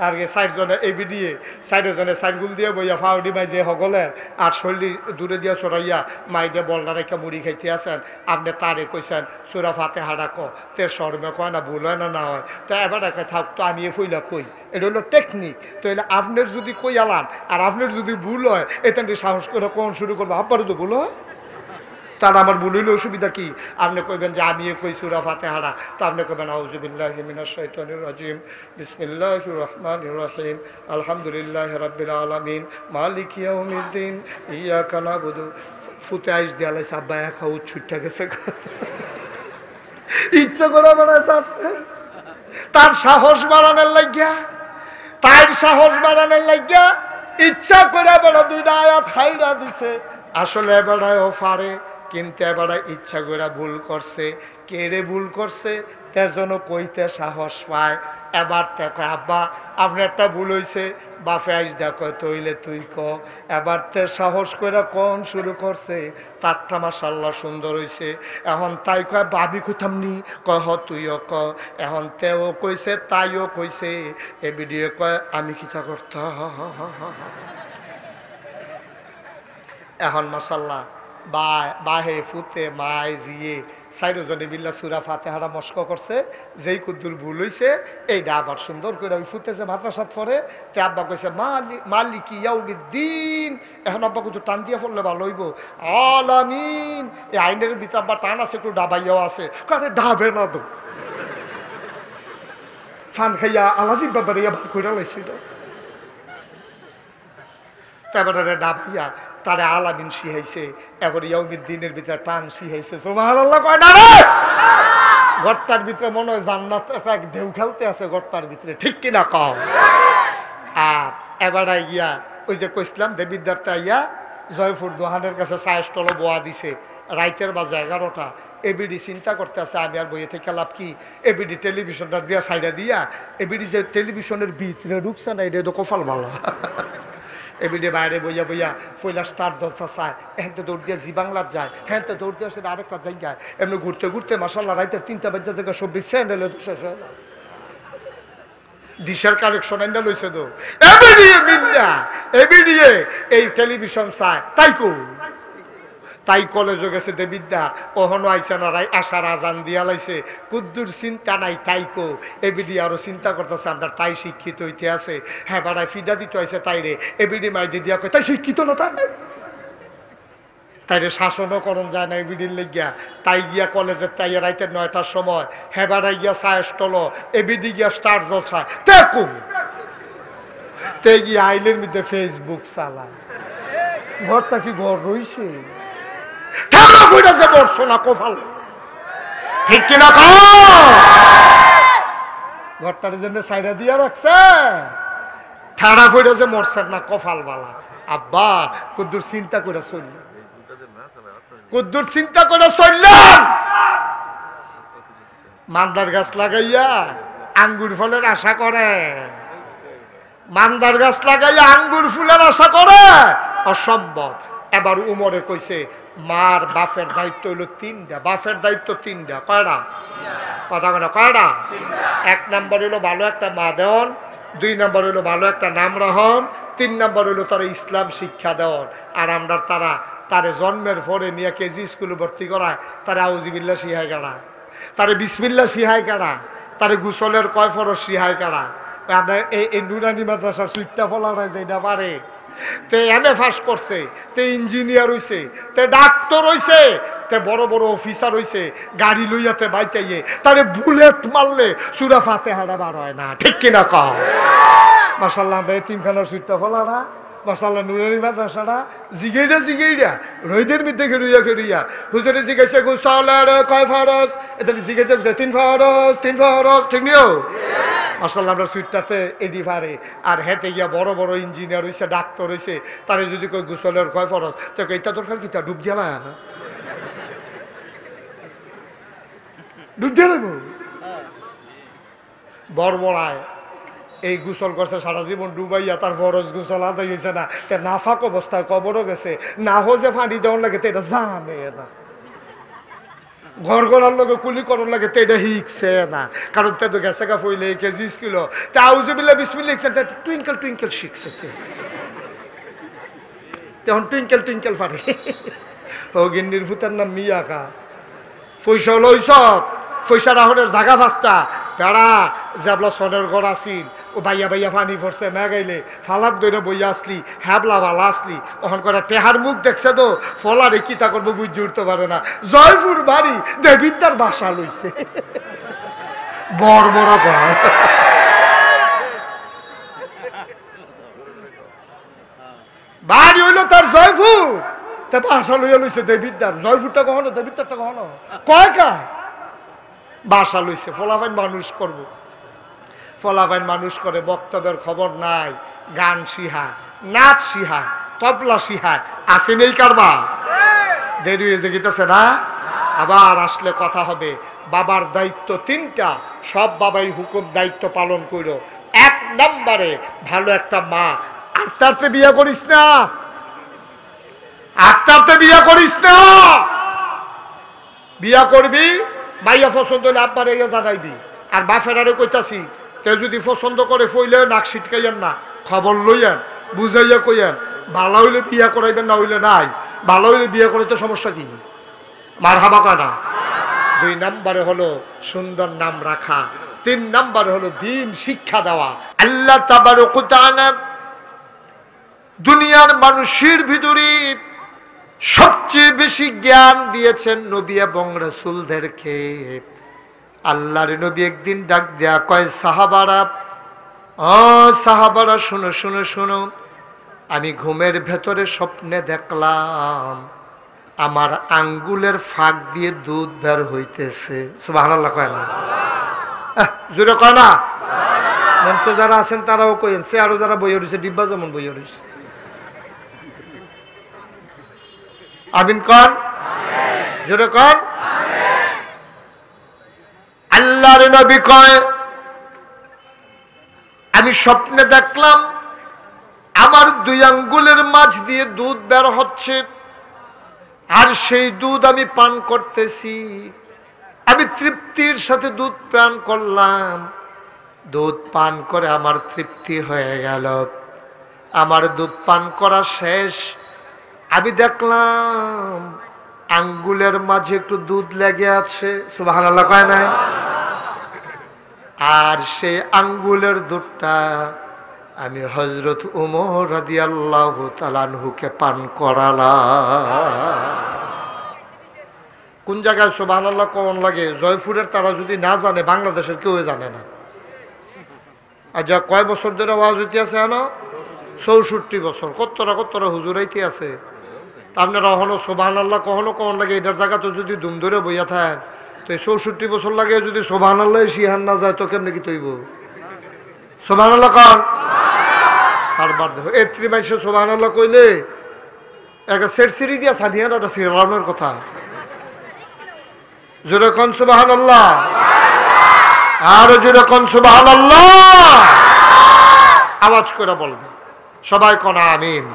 আর সাইডজনে এবি দিয়ে সাইডজনে সাইডগুল দিয়ে বইয়া ফাউডি মাই দিয়ে সকলের আর শৈলী দূরে দিয়া চড়াইয়া মাই দিয়ে বলটা রেখে মুড়ি খাইতে আসেন আপনি তারে কইছেন সূরা ফাতিহাটা ক তে শর্মে কয় না ভুল হয় না হয় তো এবার একে থাক তো আমি ফইলা কই এটা হলো টেকনিক তো এটা আপনার যদি কই আলান আর আপনার যদি ভুল হয় এতেন সাহস করে কোন শুরু করবো আপনারও তো ভুল হয় তার আমার ভুল হইলে অসুবিধা কি আপনি কইবেন যে আমি কই সূরা ফাতিহাটা তো আপনি কইবেন আউযু বিল্লাহি মিনাশ শাইতানির রাজিম বিসমিল্লাহির রহমানির রহিম আলহামদুলিল্লাহি রাব্বিল আলামিন মালিকি ইয়াউমিদ্দিন ইয়াকা নাবুদু ফুতে আইস দেয়ালে সাব্বা একা উচ্ছুটটা গেছে ইচ্ছা করে বাড়ায় ছাড়ছে তার সাহস বাড়ানোর লাগিয়া ইচ্ছা করে বেড়া দুইটা আয়াত খাইরা দিছে আসলে বেড়ায়ও পারে কিন্তু এবারে ইচ্ছা করে ভুল করছে কে রে ভুল করছে তে যেন কইতে সাহস পায় এবার দেখো আব্বা আপনার একটা ভুল হয়েছে বাপে আইস দেখো তৈলে তুই ক এবার তে সাহস করে কোন শুরু করছে তারটা মাশাআল্লাহ সুন্দর হয়েছে এখন তাই কয় ভাবি কইতাম নি কয় হ তুইও ক এখন তেও কইছে তাইও কইছে এ ভিডিও কয় আমি কিতা করতাম এখন মাশাআল্লাহ বাহে ফুতে মায় জিয়ে চাইরজনে মিল্লা সূরা ফাতিহাটা মস্ক করছে যেই কুদ্দুর ভুল হইছে এইটা আবার সুন্দর করে ওই ফুতে যে মাদ্রাসাত পড়ে তে আব্বা কইছে মালিকি ইয়াউমিদ্দিন এখন আব্বা কিন্তু টান দিয়া পড়লে ভালো হইব আলামিন এই আইনের ভিতরে আব্বা টান আছে একটু ডাবাইয়াও আছে কারে ডাবে না তো ফান খাইয়া আলাজিব বাবার ইয়া ভাগ কইরা লাইছে এটা তারপরে ডাবাইয়া তারে আলামিন শিহাইছে এবার ইয়াউমিদ্দিনের ভিতরে টান শিহাইছে সুবহানাল্লাহ কয় না রে ঘরটার ভিতরে মনে হয় জান্নাত একটা ঢেউ খেলতে আছে ঘরটার ভিতরে ঠিক কিনা কও আর এবারে গিয়া ওই যে কইছিলাম দেবিদ্যার্থ আইয়া জয়পুর দোহানের কাছে চায়ের স্টলে বোয়া দিছে রাইতের বাজে 11টা এবিডি চিন্তা করতে আছে আমি আর বইয়ে থেকে লাভ কি এবিডি টেলিভিশনটা দিয়া সাইডা দিয়া এবিডি যে টেলিভিশনের ভিতরে ঢুকছে না এটা তো কপাল ভালো এবিডি বাইরে বইয়া বইয়া ফইলা স্টার দলসা চায় হ্যাঁ তো দৌড় দিয়ে জি বাংলার যায় হ্যাঁ তো দৌড় দিয়ে সেটা আরেকটা জায়গায় এমনি ঘুরতে ঘুরতে মাসাল্লাহ রাইতের 3টা বাজে জায়গা 24 স্যান্ডেলে শেষ হয় না ডিশের কালেকশন এনে লইছে তো এবিডিয়ে এই টেলিভিশন চায় তাই কলেজে গেছে দেবিদ্যা ওহনো আইসা না রাই আশার আজান দিয়া লাইছে কুদ্দুর চিন্তা নাই তাইকো এবিডি আরো চিন্তা করতেছে আমরা তাই শিক্ষিত হইতে আছে হ্যাঁ বাড়ায় ফিডা দিতে হয়েছে তাইরে এবিডি মাইদি দিয়া কয় তাই শিক্ষিত না তাইরে শাসনও করণ যায় না এবিডির লেগিয়া তাই গিয়া কলেজে তাই রাইতের 9টার সময় হ্যাঁ বাড়ায় গিয়া চায় স্টল এবিডি গিয়া স্টার জলসায় দেখো তে গিয়া আইলের মধ্যে ফেসবুক চালায় ঘরটা কি ঘর রইছে ঠাড়া ফুটেছে বর্ষো না কোফাল ঠিক কিনা ঘরটার জন্য সাইডা দিয়া রাখছে ঠাড়া ফুটেছে মরছেন না কফাল বালা আব্বা কুদ্দুর চিন্তা করে চললেন মান্দার গাছ লাগাইয়া আঙ্গুর ফলের আশা করে অসম্ভব এবার উমরে কইছে মার বাপের দায়িত্ব হইল 3টা বাপের দায়িত্ব 3টা কয়টা কথা কেন কয়টা 1 নম্বর হইলো ভালো একটা মা দেওয়ান 2 নম্বর হইলো ভালো একটা নাম রাহন 3 নম্বর হইলো তারা ইসলাম শিক্ষা দেওয়ান আর আমরা তারে জন্মের পরে নিয়ে কেজি স্কুলে ভর্তি করায় তারা আউযুবিল্লাহ শিখায় গেড়ায় তারে বিসমিল্লাহ শিহায় কারা, তারে গোসলের কয় ফরজ শিহায় কারা। আপনার এই নুরানি মাদ্রাসার সুইটটা ফলাটা যেটা পারে, তে এমএ পাস করছে, তে ইঞ্জিনিয়ার হইছে, তে ডাক্তার হইছে, তে বড় বড় অফিসার হইছে, গাড়ি লইয়াতে বাইতাইয়ে তারে বুলেট মারলে সূরা ফাতিহাটা বার হয় না, ঠিক কিনা কও? মাশাআল্লাহ আমরা এতিমখানার সুইটটা ফলাটা, মাশাআল্লাহ নুরানি মাদ্রাসাটা জিগাইরা রইদের মধ্যে খেরুইয়া হুজুরে জিগাইছে গোসলের কয় ফরজ, এটা জিগাইছে 3 ফরজ, ঠিক নিও। মাশাআল্লাহ আমরা সুইটটাতে এডি পারে, আর হেতে গিয়া বড় বড় ইঞ্জিনিয়ার হইছে, ডাক্তার হইছে, তারে যদি কই গোসলের কয় ফরজ, তো এইটা দরকার কি, তা ডুব দিয়ালা বড়বড়ায় এই গোসল করছে সারা জীবন ডুবাইয়া, তার ফরজ গোসল আদায় হয়েছে না, তে নাফাক অবস্থায় কবরও গেছে, না হো যে পানি দেওয়ার লাগে তো এটা জানে না, ঘর করার লগে কুলি করার লাগে তো এটা শিখছে না, কারণ তে তো গেছে গা ফইলে কেজি স্কুল তে আউজুবিল্লাহ বিসমিল্লাহ লিখছেন, তে টুইঙ্কেল শিখছে, তখন টুইঙ্কেল পারে। ও গিন্নির ফুতার নাম মিয়াকা, পয়সা লইছ, পয়সা রাহনের জাগা ফাস্টা বেড়া যাবলা সনের ঘর আসিল, ও বাইয়া পানি পড়ছে মেগাইলে ফালাত দইরে বইয়া আসলি, হ্যাবলা বালা আসলি, ওখান করে টেহার মুখ দেখছে তো ফলারে কিতা করবো বুঝে উঠতে পারে না, জয়পুর বাড়ি দেবিদ্যার বাসা লইছে, বড় বাড়ি হইল তার জয়পুর, তা বাসা লইয়া লইছে দেবিদ্যার, জয়পুরটা কখনো দেবিদ্যারটা কখনো কয়কা বাসা লইছে, ফলাফাইন মানুষ করব, ফলাফাইন মানুষ করে, বক্তব্যের খবর নাই, গান শিহায়, নাচ শিহায়, তবলা শিহায়, আসে নেই কারবা দেরি হয়ে যেতেছে না। আবার আসলে কথা হবে, বাবার দায়িত্ব 3টা, সব বাবাই হুকুম দায়িত্ব পালন করো। 1 নম্বরে ভালো একটা মা, আত্মারতে বিয়ে করিস না, বিয়া করবি মাইয়া পছন্দ হলে আব্বার এগিয়ে জানাইবি, আর বাফেরারে কইতাছি তে যদি পছন্দ করে ফইলে নাক ছিটকাইয়েন না, খবর লইয়েন, বুঝাইয়া কইয়েন, ভালো হইলে বিয়া করাইবেন, না হইলে নাই, ভালো হইলে বিয়ে করাইতে সমস্যা কি, মার হাবা কানা। 2 নম্বরে হলো সুন্দর নাম রাখা, 3 নম্বরে হলো দিন শিক্ষা দেওয়া। আল্লাহ তাবারক ওয়া তাআলা দুনিয়ার মানুষের ভিতরে সবচেয়ে বেশি জ্ঞান দিয়েছেন নবী এবং রাসূলদেরকে। আল্লাহর নবী একদিন ডাক দেয়া কয়, সাহাবারা শোনো, আমি ঘুমের ভেতরে স্বপ্নে দেখলাম আমার আঙ্গুলের ফাঁক দিয়ে দুধ বের হইতেছে। সুবহানাল্লাহ কয় না? জোরে কয় না? মঞ্চে যারা আছেন তারাও কইেন, সে আরো যারা বইয়া রয়েছে, ডিব্বা যেমন বইয়া রয়েছে, আমিন কন, জোরে কন। আল্লাহর নবী কয়, আমি স্বপ্নে দেখলাম আমার 2 আঙ্গুলের মাঝ দিয়ে দুধ বের হচ্ছে, আর সেই দুধ আমি পান করতেছি, আমি তৃপ্তির সাথে দুধ পান করলাম, দুধ পান করে আমার তৃপ্তি হয়ে গেল, আমার দুধ পান করা শেষ, আমি দেখলাম আঙ্গুলের মাঝে একটু দুধ লেগে আছে। সুবহানাল্লাহ কয় না? আর সেই আঙ্গুলের দুধটা আমি হযরত ওমর রাদিয়াল্লাহু তাআলা আনহুকে পান করালাম। কোন জায়গায় সুবহানাল্লাহ কোন লাগে? জয়পুরের তারা যদি না জানে, বাংলাদেশের কেউ জানে না। আর যা কয় বছর ধরে ওয়াজ হইতে আছে, 64 বছর, কতরা হুজুরাইতে আছে। আপনারা কখনো সুবহানাল্লাহ কখনো কোন লাগে, এটার জায়গা তো যদি দুম ধরে বইয়া থাকেন, তো 64 বছর লাগে যদি সুবহানাল্লাহ শিহান না যায়, তো কেমনে কি তৈব? সুবহানাল্লাহ কন। তারপর দেখো এত্রি মাইসে সুবহানাল্লাহ কইলে একটা সেরসিরি দিয়া সাবিয়ান একটা সিরানোর কথা। জোরে কোন সুবহানাল্লাহ, আর জোরে কোন সুবহানাল্লাহ, আওয়াজ করে বলবেন সবাই, কোন আমিন।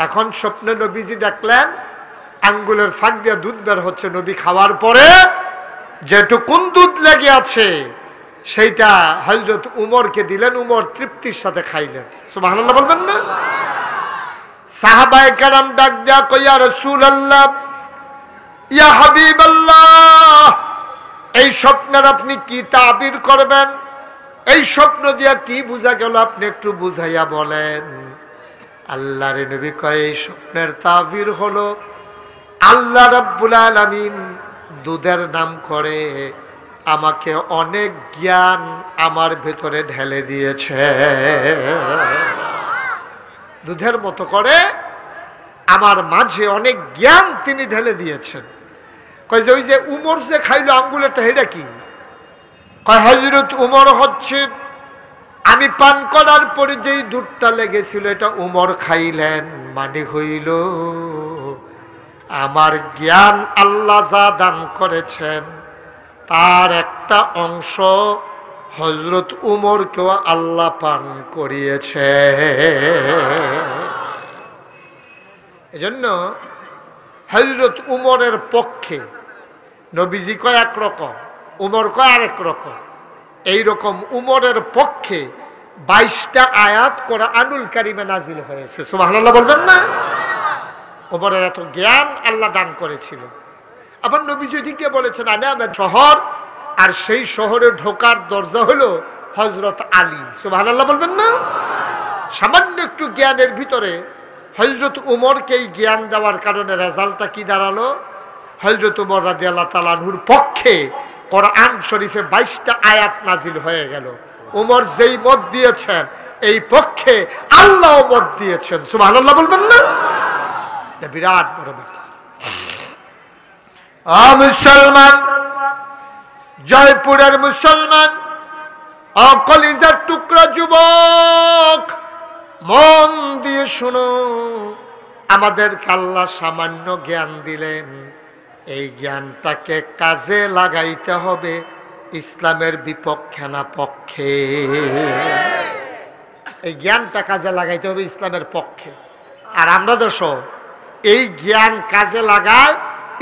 এখন স্বপ্নে নবীজি দেখলেন আঙ্গুলের ফাঁক দিয়ে দুধ বের হচ্ছে, নবী খাওয়ার পরে যেটুকুন দুধ লেগে আছে সেইটা হযরত উমরকে দিলেন, উমর তৃপ্তির সাথে খাইলেন। সুবহানাল্লাহ বলবেন না? সাহাবায়ে কেরাম ডাক দেয়া কই, ইয়া রাসূলুল্লাহ, ইয়া হাবিবাল্লাহ, এই স্বপ্নের আপনি কি তাবির করবেন? এই স্বপ্ন দিয়া কি বুঝা গেল আপনি একটু বুঝাইয়া বলেন। আল্লাহর নবী কয় এই স্বপ্নের তাবির হলো আল্লাহ রাব্বুল আলামিন দুধের নাম করে আমাকে অনেক জ্ঞান আমার ভেতরে ঢেলে দিয়েছে। দুধের মতো করে আমার মাঝে অনেক জ্ঞান তিনি ঢেলে দিয়েছেন। কয় যে ওই যে উমর যে খাইলো আঙ্গুলেরটা, এটা কি? কয় হযরত উমর হচ্ছে আমি পান করার পরে যেই দুধটা লেগেছিল এটা উমর খাইলেন, মানে হইল আমার জ্ঞান আল্লাহ যা দান করেছেন তার একটা অংশ হযরত উমরকেও আল্লাহ পান করিয়েছে। এজন্য হযরত উমরের পক্ষে নবীজি কয় একরকম, উমর কয় আরেক রকম। এইরকম উমরের পক্ষে 22টা আয়াত কোরআনুল কারীমে নাজিল হয়েছে। সুবহানাল্লাহ বলবেন না? উমরের এত জ্ঞান আল্লাহ দান করেছিল। আবার নবীজি এদিকে বলেছেন আনামের শহর, আর সেই শহরে ঢোকার দরজা হলো হযরত আলী। সুবহানাল্লাহ বলবেন না? সামান্য একটু জ্ঞানের ভিতরে হযরত উমরকে এই জ্ঞান দেওয়ার কারণে রেজাল্টটা কি দাঁড়ালো? হযরত উমর রাদিয়াল্লাহু তাআলা আনহুর পক্ষে কোরআন শরীফে 22টা আয়াত নাজিল হয়ে গেল। উমর যেই মত দিয়েছেন এই পক্ষে আল্লাহও মত দিয়েছেন। সুবহানাল্লাহ বলবেন না? এটা বিরাট বড় ব্যাপার। মুসলমান, জয়পুরের মুসলমান, কলিজার টুকরা যুবক, মন দিয়ে শুনো, আমাদেরকে আল্লাহ সামান্য জ্ঞান দিলেন, এই জ্ঞানটাকে কাজে লাগাইতে হবে ইসলামের বিপক্ষে না পক্ষে। এই জ্ঞানটা কাজে লাগাইতে হবে ইসলামের পক্ষে। আর আমরা দেশ এই জ্ঞান কাজে লাগায়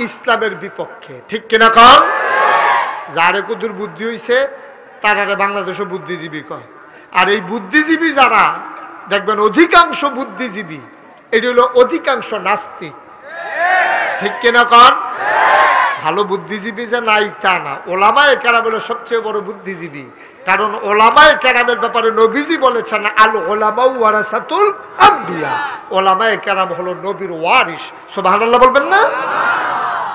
ইসলামের বিপক্ষে। ঠিক কিনা কন? যারে কুদুর বুদ্ধি হইছে তারারে বাংলাদেশে বুদ্ধিজীবী কয়। আর এই বুদ্ধিজীবী যারা দেখবেন অধিকাংশ বুদ্ধিজীবী এটি হলো অধিকাংশ নাস্তিক। ঠিক কিনা কন? ভালো বুদ্ধিজীবী যে নাই তা না, ওলামায়ে কেরাম হলো সবচেয়ে বড় বুদ্ধিজীবী। কারণ ওলামায়ে কেরামের ব্যাপারে নবীজি বলেছেন আল ওলামাউ ওয়ারাসাতুল আম্বিয়া, ওলামায়ে কেরাম হলো নবীর ওয়ারিস। সুবহানাল্লাহ বলবেন না?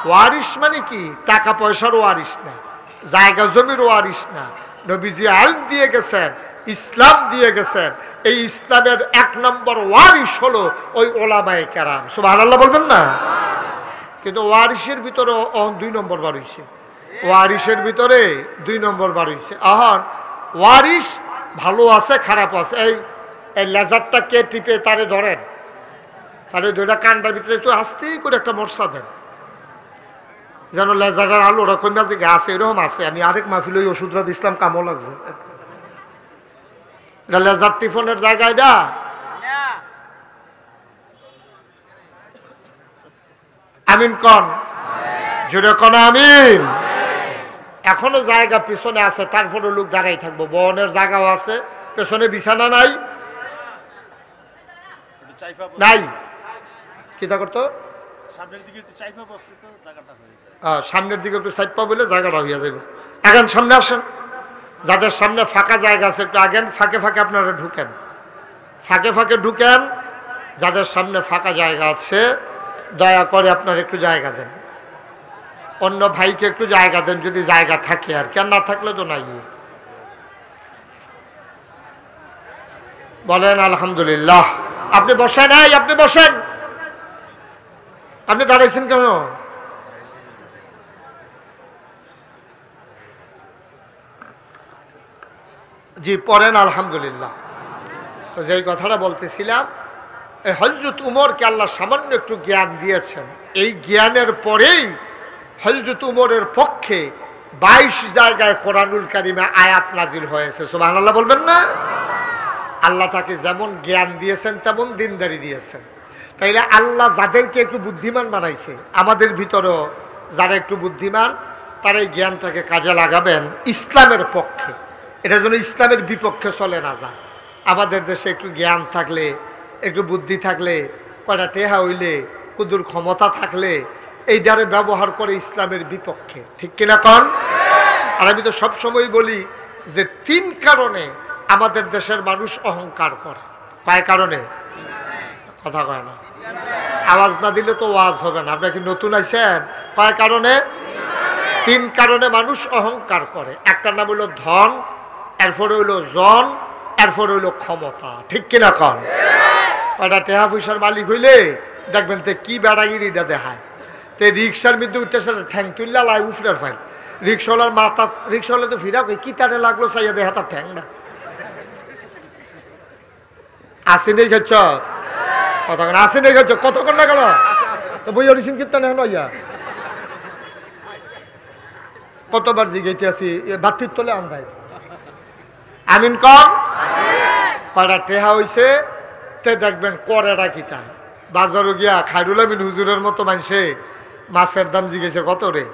ওয়ারিস মানে কি? টাকা পয়সার ওয়ারিস না, জায়গা জমির ওয়ারিস না। নবীজি ইলম দিয়ে গেছেন, ইসলাম দিয়ে গেছেন। এই ইসলামের 1 নম্বর ওয়ারিস হলো ওই ওলামায়ে কেরাম। সুবহানাল্লাহ বলবেন না? কিন্তু ওয়ারিসের ভিতরে 2 নম্বর বার হইছে, ওয়ারিসের ভিতরে 2 নম্বর বার হইছে। এখন ওয়ারিস ভালো আছে খারাপ আছে। এই লেজারটা কে টিপে তারে ধরেন, তারে দুইটা কান্ডার ভিতরে একটু আস্তেই করে একটা মরসা দেন, যেন লেজারের আলো ওরকম আছে গাছ এরকম আছে। আমি আরেক মাহফিল ওই ওষুধরা দিছিলাম, কামও লাগছে। এটা লেজার টিফনের জায়গায় না, আমিন কন, জোরে কন আমিন। এখনো জায়গা পিছনে আছে, তারপরে লোক দাঁড়াই থাকবো। বনের জায়গাও আছে, পেছনে বিছানা নাই নাই কিতা করতো, সামনের দিকে একটু চাইপা বলে জায়গাটা হইয়া যাবে। এখন সামনে আসেন, যাদের সামনে ফাঁকা জায়গা আছে একটু আগেন, ফাঁকে ফাঁকে আপনারা ঢুকেন, ফাঁকে ফাঁকে ঢুকেন। যাদের সামনে ফাঁকা জায়গা আছে দয়া করে আপনারা একটু জায়গা দেন, অন্য ভাইকে একটু জায়গা দেন যদি জায়গা থাকে। আর কেন না থাকলে তো নাই। বলেন আলহামদুলিল্লাহ। আপনি বসেন, আপনি বসেন, আপনি দাঁড়াইছেন কেন? জি পড়েন আলহামদুলিল্লাহ। তো যেই কথাটা বলতেছিলাম, এই হযরত উমরকে আল্লাহ সামান্য একটু জ্ঞান দিয়েছেন। এই জ্ঞানের পরেই হযরত উমরের পক্ষে 22 জায়গায় কোরআনুল কারীমে আয়াত নাজিল হয়েছে। সুবহানাল্লাহ বলবেন না? আল্লাহ তাকে যেমন জ্ঞান দিয়েছেন তেমন দিনদারি দিয়েছেন। তাইলে আল্লাহ যাদেরকে একটু বুদ্ধিমান বানাইছে, আমাদের ভিতরেও যারা একটু বুদ্ধিমান তারা এই জ্ঞানটাকে কাজে লাগাবেন ইসলামের পক্ষে। এটা যেন ইসলামের বিপক্ষে চলে না যায়। আমাদের দেশে একটু জ্ঞান থাকলে, একটু বুদ্ধি থাকলে, কয়টা টেহা হইলে, কুদুর ক্ষমতা থাকলে এইটারে ব্যবহার করে ইসলামের বিপক্ষে। ঠিক কিনা কন? আর আমি তো সবসময় বলি যে 3 কারণে আমাদের দেশের মানুষ অহংকার করে। কয় কারণে? কথা কয় না, আওয়াজ না দিলে তো ওয়াজ হবে না। আপনারা কি নতুন আইছেন? কয় কারণে? 3 কারণে মানুষ অহংকার করে। একটা নাম হলো ধন, এরপরে হইলো জন, এরপরে হইলো ক্ষমতা। ঠিক কিনা কন? কয়টা টেহা পয়সার মালিক হইলে দেখবেন তে কি বেড়াগিরিটা দেখায়। তে রিক্সার মধ্যে উঠতেছে ঠ্যাং তুললা লাই উফরার ফাইল, রিক্সাওয়ালার মাথা, রিক্সাওয়ালা তো ফিরা কই কি তারে লাগলো চাইয়া দেখা তার ঠ্যাং না আসে নেই খাচ্ছ কতক্ষণ, আসে নেই খাচ্ছ কতক্ষণ না গেল তো বই অরিসিন কীর্তন এখন ইয়া কতবার জিগাইতে আছি বাতির তলে আন্দায় আমিন কম কয়টা টেহা হইছে তে দেখবেন করেটা কিতা বাজারও গিয়া খাইরুল আমিন হুজুরের মতো মানুষে মাছের দাম জিগেছে কত রে,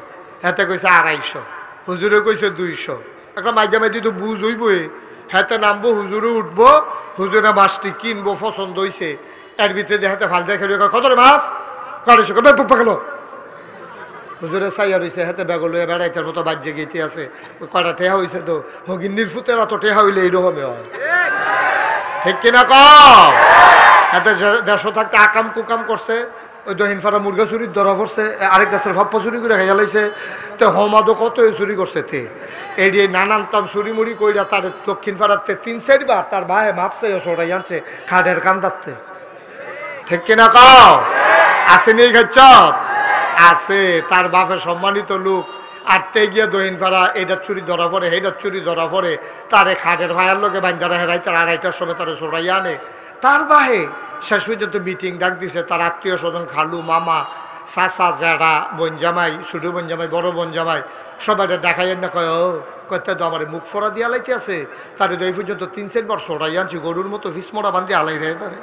হেতে কইছে 250, হুজুরে কইছে 200। একটা মাইজা মাইদি তো বুঝ হইবই, হেতে নামবো হুজুরে উঠবো, হুজুরে মাছটি কিনবো পছন্দ হইছে, এর ভিতরে দেখাতে ফাল দেখে কত রে মাছ করেছো পাকলো হুজুরে চাইয়া রয়েছে হাতে বেগল হয়ে বেড়াইতের মতো বাজ্যে গেতে আছে। কয়টা টেহা হয়েছে তো হগিন্নির ফুতের অত টেহা হইলে এইরকমই হয়। ঠিক কিনা কম? এতে দেড়শো থাকতে আকাম কুকাম করছে, ওই দহিন ফাড়া মুরগা চুরির ধরা পড়ছে, আরেক গাছের ভাপ্পা চুরি করে খেয়ে লাইছে, তো হোমাদো কত চুরি করছে তে এই নানান তাম চুরি মুড়ি কইরা তার দক্ষিণ ফাড়াতে 3-4 বার তার ভাই মাপছে সরাই আনছে খাটের কান্দাতে। ঠিক কিনা কম? আসেনি খাচ্ছ আছে তার বাপের সম্মানিত লোক আটতে গিয়ে দহিন ফাড়া এইটার চুরি ধরা পড়ে, সেইটার চুরি ধরা পড়ে, তারে খাটের ভাইয়ার লোকে বান্দারা হেরাই তার 2:30টার সময় তারা চড়াইয়া আনে। তার বাহে শেষ পর্যন্ত মিটিং ডাক দিছে, তার আত্মীয় স্বজন খালু মামা চাচা জেঠা বোন জামাই ছোটো বোন জামাই বড় বোন জামাই সবাই দেখাই না কয় ও কত তো আমার মুখ ফোড়া দিয়ে আলাইতে আছে, তার এই পর্যন্ত 3-4 বার চড়াই আনছি গরুর মতো ফিসমোড়া বান্ধি আলাই রে তারে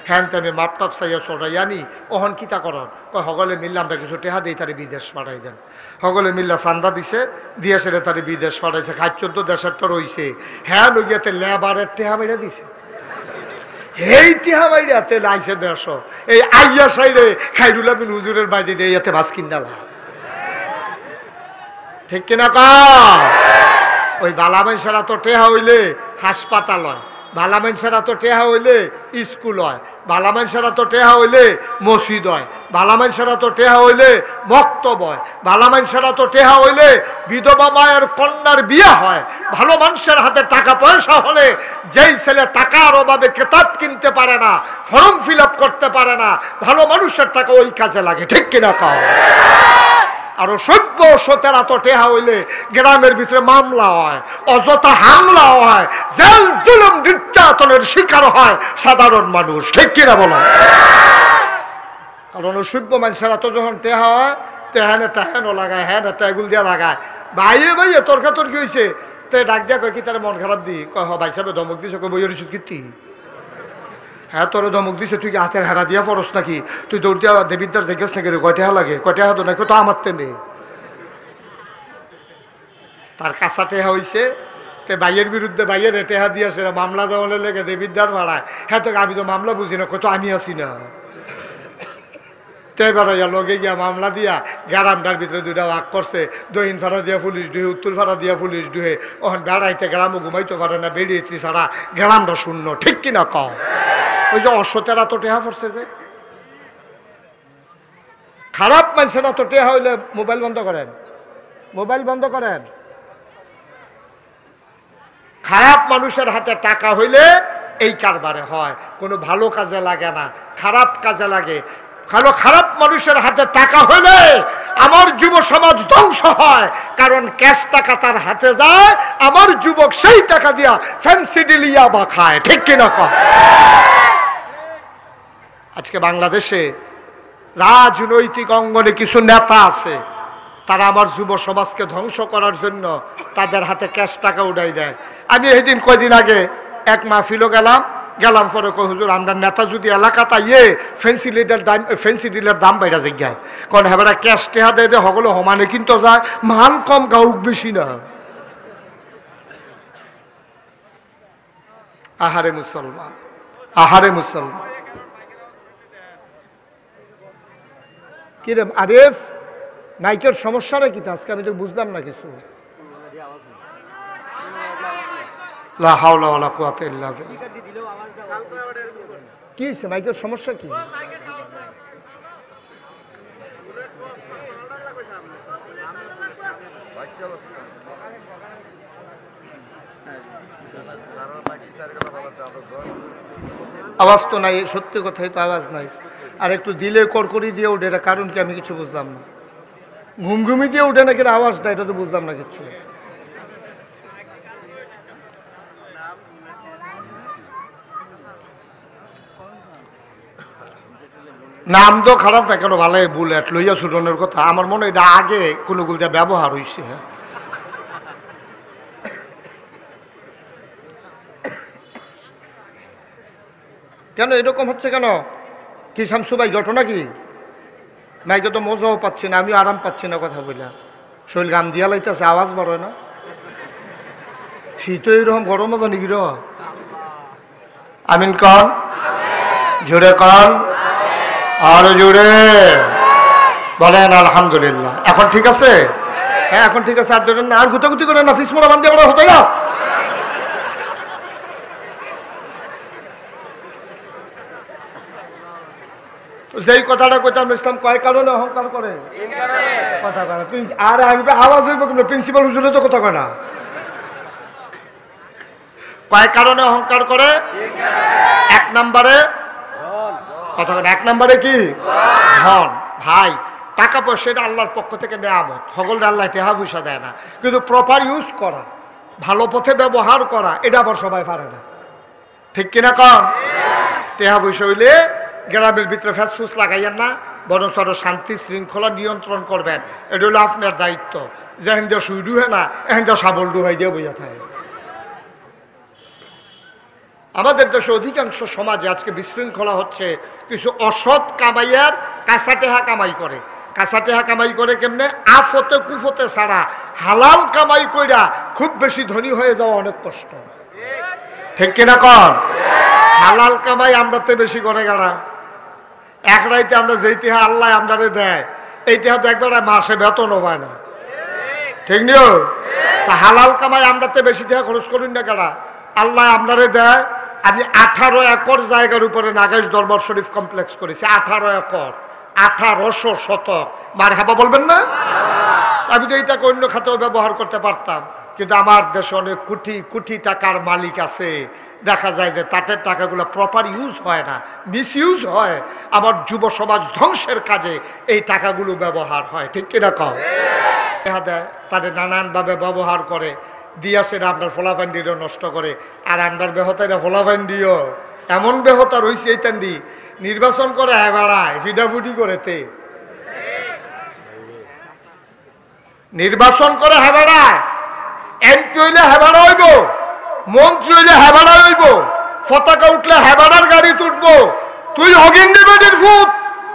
হ্যান তেমনি মাপ টাপ চাইয়া চড়াই আনি। ওহন কিতা করার কয় সকলে মিললে আমরা কিছু টেহা দিই তারে বিদেশ পাঠাই দেন। সকলে মিল্লা চান্দা দিছে, দিয়ে সেরে তারে বিদেশ পাঠাইছে। 14 দেশের তো রয়েছে, হ্যাঁ লগিয়াতে লেবারের টেহা মেরে দিছে, এই টেহা মাইরাতে লাইছে 150। এই আইয়া সাইরে খাইরুল আমিন হুজুরের বাইরে দিয়ে ইয়াতে মাছ কিনালা। ঠিক কিনা কা? ওই বালা মানুষেরা তো টেহা হইলে হাসপাতাল হয়, বালা মানুষেরা তো টেহা হইলে স্কুল হয়, বালা মানুষেরা তো টেহা হইলে মসজিদ হয়, বালা মানুষেরা তো টেহা হইলে মক্তব হয়, বালা মানুষেরা তো টেহা হইলে বিধবা মায়ের কন্যার বিয়ে হয়। ভালো মানুষের হাতে টাকা পয়সা হলে যেই ছেলে টাকার অভাবে কেতাব কিনতে পারে না, ফর্ম ফিল আপ করতে পারে না, ভালো মানুষের টাকা ওই কাজে লাগে। ঠিক কিনা কাও? আরো 17-17 টেহা হইলে গ্রামের ভিতরে মামলা হয়, অযথা হামলা হয়, জেল জুলুম নির্যাতনের শিকার হয় সাধারণ মানুষ। ঠিক কিনা বলো? কারণ সভ্য মানুষেরা তো যখন টেহা হয় তেহানে টাহানো লাগায়, হ্যাঁ না টাইগুল দিয়া লাগায়, ভাইয়ে ভাইয়ে তর্কাতর্কি হয়েছে, তে ডাক দিয়া কয় কি তার মন খারাপ দি কয় হ ভাই সাহেব ধমক দিছে, কই বইয়ের ওষুধ কীর্তি হ্যাঁ তোর ধমক দিছে, তুই কি হাতের হেরা দিয়া পড়স নাকি, তুই দৌড় দিয়া দেবিদ্যার জিজ্ঞেস নাকি রে কয়টা লাগে, কয়টা হাত নাকি তো আমার তে নেই। তার কাঁচা টেহা হয়েছে, তে ভাইয়ের বিরুদ্ধে ভাইয়ের টেহা দিয়ে আসে মামলা দেওয়ালে লেগে দেবিদ্যার ভাড়ায়, হ্যাঁ তো আমি তো মামলা বুঝি না, কত আমি আসি না। তে বেড়াইয়া লগে গিয়া মামলা দিয়া গ্রামটার ভিতরে 2টা ভাগ করছে, দক্ষিণ ফাড়া দিয়া পুলিশ ডুহে, উত্তর ফাড়া দিয়া পুলিশ ডুহে। ওখান বেড়াইতে গ্রামও ঘুমাইতে পারে না, বেরিয়েছি সারা গ্রামটা শূন্য। ঠিক কিনা কও? ওই যে 17 তো টেহা পড়ছে যে খারাপ মানুষেরা তো টেহা হইলে মোবাইল বন্ধ করেন, মোবাইল বন্ধ করেন। খারাপ মানুষের হাতে টাকা হইলে এই কারবারে হয়, কোনো ভালো কাজে লাগে না, খারাপ কাজে লাগে। খারাপ মানুষের হাতে টাকা হইলে আমার যুব সমাজ ধ্বংস হয়, কারণ ক্যাশ টাকা তার হাতে যায়, আমার যুবক সেই টাকা দিয়া ফ্যান্সি ডিলিয়া বা খায়। ঠিক কিনা কয়? আজকে বাংলাদেশে রাজনৈতিক অঙ্গনে কিছু নেতা আছে, তারা আমার যুব সমাজকে ধ্বংস করার জন্য তাদের হাতে ক্যাশ টাকা উঠাই দেয়। আমি এদিন কয়দিন আগে এক মাহফিলও গেলাম পরে কই হুজুর আমরা নেতা যদি এলাকাটা ফেন্সি ডিলের দাম বাইরা জায়গায়, কারণ হ্যাঁ ক্যাশ টেহা দেয় দে সকলে সমানে কিন্তু যায়, মাল কম গাউক বেশি না। আহারে মুসলমান, আহারে মুসলমান। কিরে আরিফ নাইকের সমস্যাটা কি আজকে আমি তো বুঝলাম না কিছু। লা হাওলা ওয়ালা কুওয়াতা ইল্লা বিল্লাহ। কি হয়েছে, মাইকের সমস্যা কি? আওয়াজ তো নাই, সত্যি কথাই তো আওয়াজ নাই। আর একটু দিলে কড়কড়ি দিয়ে ওঠে, এটা কারণ কি আমি কিছু বুঝলাম না। ঘুমঘুমি দিয়ে উঠে নাকি আওয়াজটা, এটা তো বুঝলাম না কিছু। নাম তো খারাপ না, কেন ভালো বুলেট লইয়া ছুটনের কথা। আমার মনে হয় এটা আগে কোনো গুলটা ব্যবহার হয়েছে। কেন এরকম হচ্ছে কেন? কি শামসু ভাই ঘটনা কি? মাইকে তো মজাও পাচ্ছি না, আমি আরাম পাচ্ছি না কথা বললাম। শরীর গাম দিয়া লাইতেছে, আওয়াজ বড় না। শীত এরকম গরম মতো নাকি র? আমিন কন, জোরে কন, আরো জোরে বলেন আলহামদুলিল্লাহ। এখন ঠিক আছে? হ্যাঁ এখন ঠিক আছে। আর ধরেন না, আর গুতাগুতি করেন না, ফিসমোড়া বান্ধিয়ে বড় হতে না। যেই কথাটা কইতাম, ইসলাম কয় কারণে অহংকার করে? কথা কয় না। আর আমি আওয়াজ হইব কিন্তু প্রিন্সিপাল হুজুরে তো কথা কয় না। কয় কারণে অহংকার করে? এক নম্বরে কথা কয় না, এক নম্বরে কি? ধন। ভাই টাকা পয়সা এটা আল্লাহর পক্ষ থেকে নেয়ামত, সকল আল্লাহ টেহা পয়সা দেয় না, কিন্তু প্রপার ইউজ করা, ভালো পথে ব্যবহার করা, এটা আবার সবাই পারে না। ঠিক কিনা কন? টেহা পয়সা হইলে গ্রামের ভিতরে ফ্যাসফুস লাগাইয়েন না, বরং সর শান্তি শৃঙ্খলা নিয়ন্ত্রণ করবেন। এটা হলো আপনার দায়িত্ব। যেহেন দিয়ে সুই ডুহে না, এহেন দিয়ে সাবল ডুহাই দিয়ে বইয়া থাকে। আমাদের দেশে অধিকাংশ সমাজে আজকে বিশৃঙ্খলা হচ্ছে, কিছু অসৎ কামাইয়ার কাঁচা টেহা কামাই করে। কাঁচা টেহা কামাই করে কেমনে? আফতে কুফতে ছাড়া হালাল কামাই কইরা খুব বেশি ধনী হয়ে যাওয়া অনেক কষ্ট। ঠিক কিনা কন? হালাল কামাই আমরাতে বেশি করে গাড়া। এক রাইতে আমরা যেই টেহা আল্লাহ আমরারে দেয়, এই টেহা তো একবার মাসে বেতনও পায় না। ঠিক নিও? তা হালাল কামাই আমরাতে বেশি টেহা খরচ করুন না কারা? আল্লাহ আমরারে দেয়। আমি 18 একর জায়গার উপরে নাগাইশ দরবার শরীফ কমপ্লেক্স করেছি। 18 একর, 1800 শতক। মার হাবা বলবেন না? আমি তো এইটাকে অন্য খাতেও ব্যবহার করতে পারতাম, কিন্তু আমার দেশে অনেক কোটি কোটি টাকার মালিক আছে। দেখা যায় যে তাদের টাকাগুলো প্রপার ইউজ হয় না, মিস ইউজ হয়। আমার যুব সমাজ ধ্বংসের কাজে এই টাকাগুলো ব্যবহার হয়। ঠিক কিনা কও? দেখা দেয় তাদের নানানভাবে ব্যবহার করে, দিয়াছে না আপনার ফোলাফান্ডিরও নষ্ট করে। আর আপনার বেহতারা ফোলাফান্ডিও এমন বেহতা রয়েছে, এই তান্ডি নির্বাচন করে হেবাড়ায় ফিডাফুটি করেতে, নির্বাচন করে হেবাড়ায়। এমপি হইলে হেবাড়া হইব, মন্ত্রী হইলে হেবাড়া হইব, পতাকা উঠলে হেবাড়ার গাড়ি তুটবো। তুই অগিন্দি বেডির ফুট,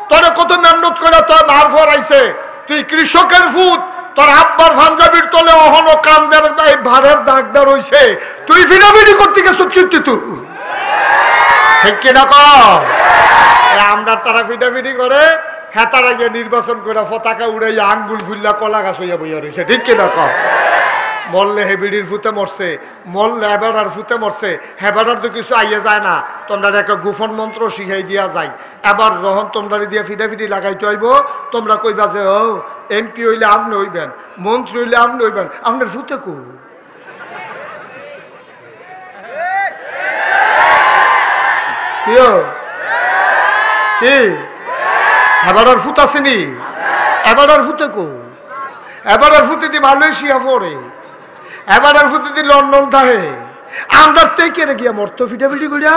তোর কত মেহনত করে তোর মার ফরাইছে। তুই কৃষকের ফুট, তোর আব্বার পাঞ্জাবির তলে অহনো কান্দের ভাড়ের দাগদার হইছে। তুই ফিডাফিডি করতে গেছো কীর্তি তুই। ঠিক কিনা কম? আমরা তারা ফিডাফিডি করে, হ্যাঁ তারা গিয়ে নির্বাচন করে পতাকা উড়াইয়া আঙ্গুল ফুল্লা কলা গাছ হইয়া বইয়া রয়েছে। ঠিক কিনা কম? মরলে হেবিডির ফুতে মরছে, মরলে হেবাডার ফুতে মরছে। হেবাডার তো কিছু আইয়ে যায় না, তোমরা একটা গোপন মন্ত্র শিখাই দিয়া যায়। এবার যখন তোমরা দিয়ে ফিডাফিডি লাগাইতে হইব, তোমরা কইবা যে ও এমপি হইলে আপনি হইবেন, মন্ত্রী হইলে আপনি হইবেন। আপনার ফুতে কো কি হেবাডার ফুত আসেনি? হেবাডার ফুতে কো? হেবাডার ফুতে দি মালয়েশিয়া পড়ে, এবারের ফুটি লন্ডন থাকে। আমরা থেকে গিয়া মরতো ফিটাফিটি করিয়া।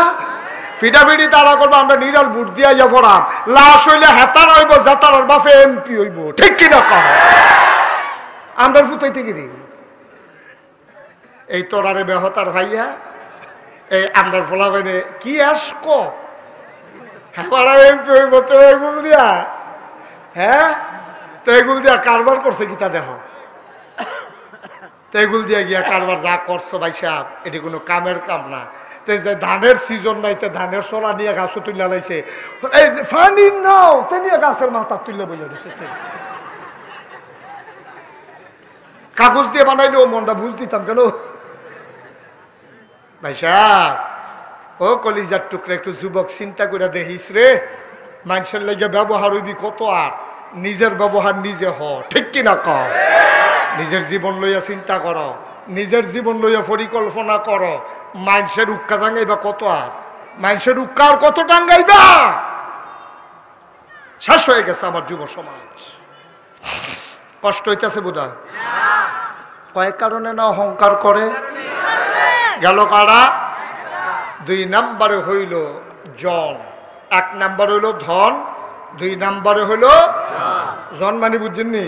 ফিটাফিটি তারা করবো, আমরা নিরাল বুট দিয়া ইয়া পড়াম। লাশ হইলে হেতার হইব, জাতার বাপে এমপি হইব। ঠিক কিনা কম? আমরা ফুটাইতে গিরি এই তোরারে বেহতার ভাইয়া, এই আমরা ফোলা বাইনে কি আসকো হেবারা এমপি হইব। তো এগুল দিয়া, হ্যাঁ তো এগুল দিয়া কারবার করছে কিতা দেখ। এগুল দিয়ে গিয়া কারবার যা করছো ভাই সাহেব, এটি কোনো কামের কাম না। তো যে ধানের সিজন নাই, তো ধানের সোলা নিয়ে গাছও তুলে লাইছে। এই ফানি নাও তে নিয়ে গাছের মাথা তুলে বইয়া দিছে। কাগজ দিয়ে বানাইলেও মনটা বুঝ দিতাম কেন। ভাই সাহেব, ও কলিজার টুকরা, একটু যুবক চিন্তা করে দেখিস রে, মানুষের লেগে ব্যবহার হইবি কত, আর নিজের ব্যবহার নিজে হ, ঠিক কিনা ক? নিজের জীবন লইয়া চিন্তা কর, নিজের জীবন লইয়া পরিকল্পনা কর। মানুষের উক্কা টাঙ্গাইবা কত, আর মানুষের উক্কা আর কত টাঙ্গাইবা? শেষ হয়ে গেছে আমার যুব সমাজ। কষ্ট হইতেছে বোধহয়? কয়েক কারণে না অহংকার করে গেল কারা? 2 নম্বরে হইল জন, 1 নম্বর হইল ধন, 2 নম্বরে হইল জন। মানে বুঝছেননি?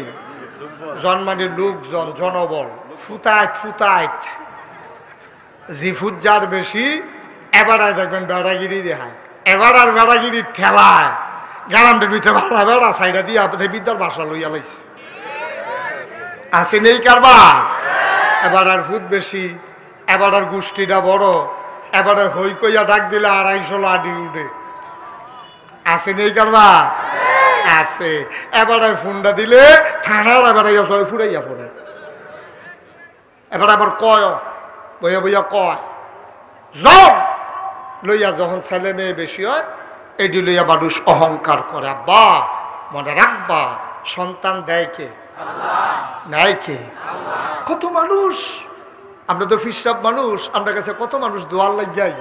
জন মানে লোকজন, জনবল, ফুতায়ত ফুতায়ত। জিফুত যার বেশি, এবার দেখবেন বেড়াগিরি দেখায়, এবার আর বেড়াগিরি ঠেলায় গ্রামের ভিতরে ভাড়া বেড়া সাইডা দিয়ে আপনাদের বিদ্যার বাসা লইয়া লাইছে। আসে নেই কারবার? এবার আর ফুট বেশি, এবার আর গোষ্ঠীটা বড়, এবারে হই কইয়া ডাক দিলে 250 লাডি উঠে। আসে নেই কারবার? আছে। এবারে ফোনটা দিলে থানার এবারে ফুরাইয়া পড়ে। এবার আবার কয় বইয়া বইয়া কয় জন লইয়া, যখন ছেলে মেয়ে বেশি হয় এটি লইয়া মানুষ অহংকার করে। আব্বা মনে রাখবা, সন্তান দেয় কে? নেয় কে? কত মানুষ, আমরা তো ফিসাব মানুষ, আমরা কাছে কত মানুষ দোয়ার লাগিয়াই।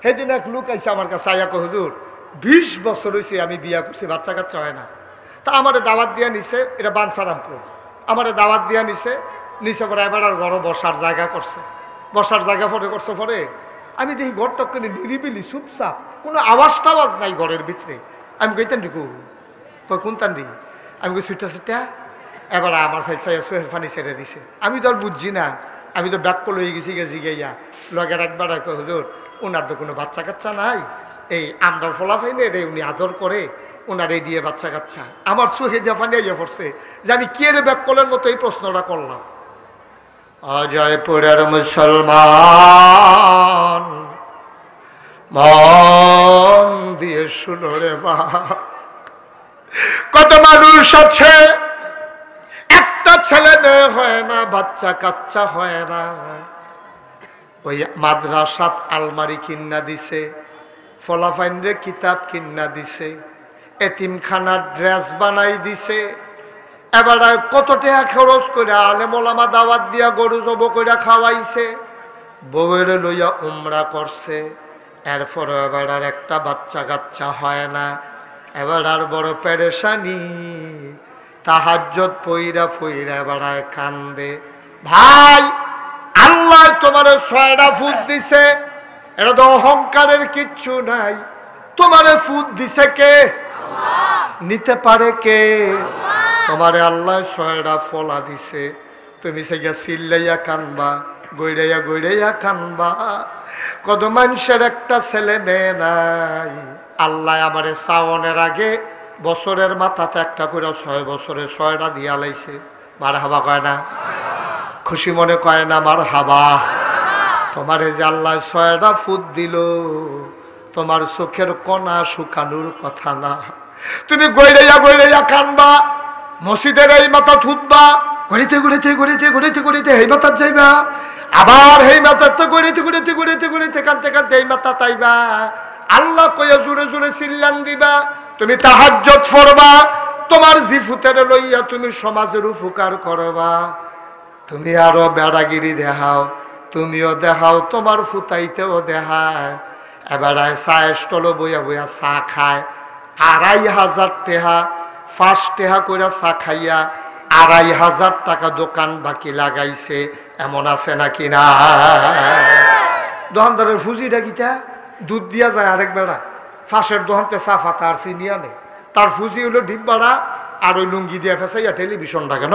সেদিন এক লোক আইসে আমার কাছে, আয়া কো হুজুর 20 বছর হয়েছে আমি বিয়া করছি, বাচ্চা কাচ্চা হয় না। তা আমারে দাওয়াত দিয়া নিছে, এটা বানসারামপুর, আমারে দাওয়াত দিয়া নিছে, নিচে পরে এবার আর ঘরে বসার জায়গা করছে, বসার জায়গা পরে করছে। পরে আমি দেখি ঘরটা কেন নিরিবিলি চুপচাপ, কোনো আওয়াজ টাওয়াজ নাই ঘরের ভিতরে। আমি কইতেন রিকু, কই কোন তান্ডি? আমি কই ছুটা ছুটা। এবার আমার ফেলসাইয়া সোহের ফানি ছেড়ে দিছে। আমি তো আর বুঝছি না, আমি তো ব্যাক লয়ে গেছি গেছি গাইয়া লগের একবার হুজুর ওনার তো কোনো বাচ্চা কাচ্চা নাই, এই আমরার ফলাফাইনে রে উনি আদর করে, ওনার এই দিয়ে বাচ্চা কাচ্চা। আমার চোখে জাফানি আইয়া পড়ছে যে আমি কে রে ব্যাক কলের মতো এই প্রশ্নটা করলাম। অজয়পুরের মুসলমান মন দিয়ে শুনো রে বাপ, কত মানুষ আছে একটা ছেলে মেয়ে হয় না, বাচ্চা কাচ্চা হয় না, ওই মাদ্রাসাত আলমারি কিন্না দিছে, ফলাফাইনরে কিতাব কিন্না দিছে, এতিমখানার ড্রেস বানাই দিছে, এবার কত টাকা খরচ করে আলেম ওলামা দাওয়াত দিয়া গরু জব করে খাওয়াইছে, বউয়ের লইয়া উমরা করছে, এরপরে এবার আর একটা বাচ্চা কাচ্চা হয় না। এবার আর বড় পেরেশানি, তাহাজ্জুদ পইরা পইরা বেড়ায় কান্দে। ভাই আল্লাহ তোমারে 6টা ফুট দিছে, এটা তো অহংকারের কিচ্ছু নাই। তোমারে ফুট দিছে কে? নিতে পারে কে? তোমারে আল্লাহ 6টা ফলা দিছে, তুমি সেগা চিল্লাইয়া কানবা, গইড়াইয়া গইড়াইয়া কানবা। কত মানুষের একটা ছেলে মেয়ে নাই। আল্লাহ আমারে শ্রাবণের আগে বছরের মাথাতে একটা করে 6 বছরে 6টা দিয়া লাইছে। মার হাবা কয় না? খুশি মনে কয় না মার হাবা? তোমারে যে আল্লাহ 6টা ফুট দিল, তোমার চোখের কণা শুকানোর কথা না। তুমি গইড়াইয়া গইড়াইয়া কানবা, মসজিদের এই মাথা থুতবা, গড়িতে গড়িতে গড়িতে গড়িতে গড়িতে এই মাথার যাইবা, আবার এই মাথার তো গড়িতে গড়িতে গড়িতে গড়িতে কানতে কানতে এই মাথা তাইবা। আল্লাহ কইয়া জোরে জোরে চিল্লান দিবা, তুমি তাহাজ্জুদ পড়বা, তোমার জিফুতের লইয়া তুমি সমাজের উপকার করবা। তুমি আরো বেড়াগিরি দেখাও, তুমিও দেখাও, তোমার ফুতাইতেও দেখায়। এবার চা স্টলে বইয়া বইয়া চা খায়, 2500 টাকা 5 টাকা করে চা খাইয়া 2500 টাকা দোকান বাকি লাগাইছে, এমন আছে নাকি না? দোকানদারের ফুজিটা কিতা দুধ দিয়া যায় আরেক বেড়া, ফাঁসের দোকানতে চা ফাতা আর চিনি আনে, তার ফুজি হলো ডিপ বাড়া আর ওই লুঙ্গি দিয়ে ফেসাইয়া টেলিভিশনটা। কেন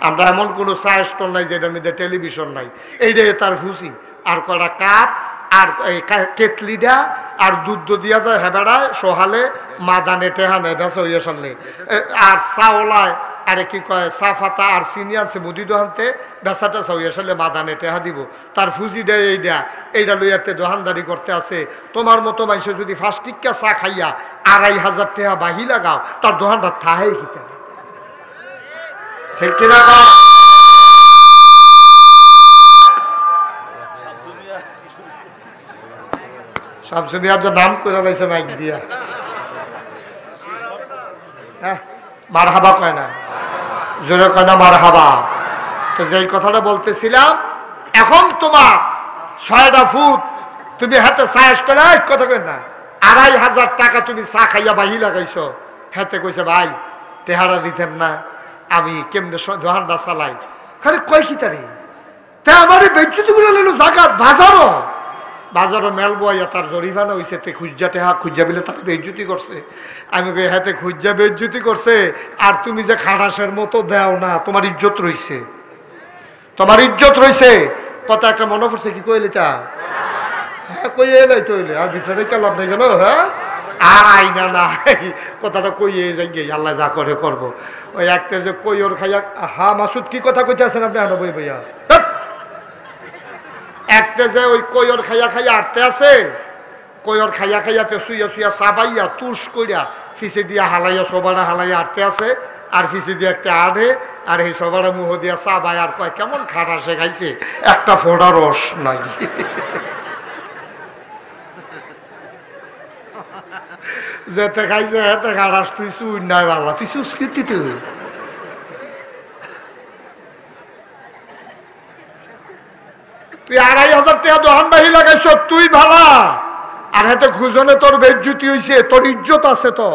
আমরা এমন কোনো চা স্টল নাই যেটার মধ্যে টেলিভিশন নাই, এইটাই তার ফুজি। আর কয়টা কাপ আর এই কেতলিটা আর দুধ দিয়া যায় হেবেড়ায় সোহালে মাদানে টেহানে বেসা হইয়া সারলে, আর চাওলায় আরে কি কয় চা ফাতা আর চিনি আনছে মুদি দোহানতে বেচাটা চাইয়া সারলে মাদানে টেহা দিব। তার ফুজিটা এইটা লইয়াতে দোহানদারি করতে আছে। তোমার মতো মানুষ যদি 5 টিক্কা চা খাইয়া 2500 টাকা বাহি লাগাও, তার দোহানটা থাহে কিতা? ঠিক কিনা? শামসু মিয়ার যে নাম করে লাইছে মাইক দিয়া, হ্যাঁ মার হাবা কয় না, জোরে কয় না মার হাবা। তো যেই কথাটা বলতেছিলাম, এখন তোমার 6টা ফুট তুমি হাতে সায়াস করে কথা কই না, 2500 টাকা তুমি চা খাইয়া বাহি লাগাইছো, হাতে কইছে ভাই টেহারা দিতেন না, আমি কেমনে দোকানটা চালাই, খালি কয় কি তারি তা আমার বেজ্জুতি করে নিল জাগাত বাজারও বাজারও মেল বইয়া তার জরিফানা হয়েছে, তে খুঁজা টেহা খুঁজা বিলে তার বেজ্জুতি করছে। আমি কই হাতে খুঁজা বেজ্জুতি করছে, আর তুমি যে খাটাসের মতো দেও না, তোমার ইজ্জত রইছে, তোমার ইজ্জত রইছে। কথা একটা মনে পড়ছে, কি কইলে চা, হ্যাঁ কই এলাই তৈলে আর ভিতরে কালাম নাই গেল, হ্যাঁ আর আইনা না, কথাটা কইয়ে যাই গে, আল্লাহ যা করে করবো। ওই একটা যে কইর খাইয়া, হা মাসুদ কি কথা কইতে আছেন আপনি, আনো বই বইয়া, একটা যে ওই কইর খাইয়া খাইয়া আটতে আছে, কইর খাইয়া খাইয়াতে শুইয়া শুইয়া চাবাইয়া তুষ কইরা ফিসে দিয়া হালাইয়া সবাটা হালাইয়া আটতে আছে, আর ফিসে দিয়ে একটা আড়ে, আর এই সবাটা মুহ দিয়া চাবাই, আর কয় কেমন খাটা সে খাইছে, একটা ফোড়া রস নাই। যেতে খাইছে হেতে খাটাস, তুই চুই নাই বাবা, তুই সুস্কৃতি তুই তুই 2500 টাকা দোকান বাহি লাগাইছ, তুই ভালা, আর হাতে খুঁজনে তোর বেজ্জুতি হইছে, তোর ইজ্জত আছে তো,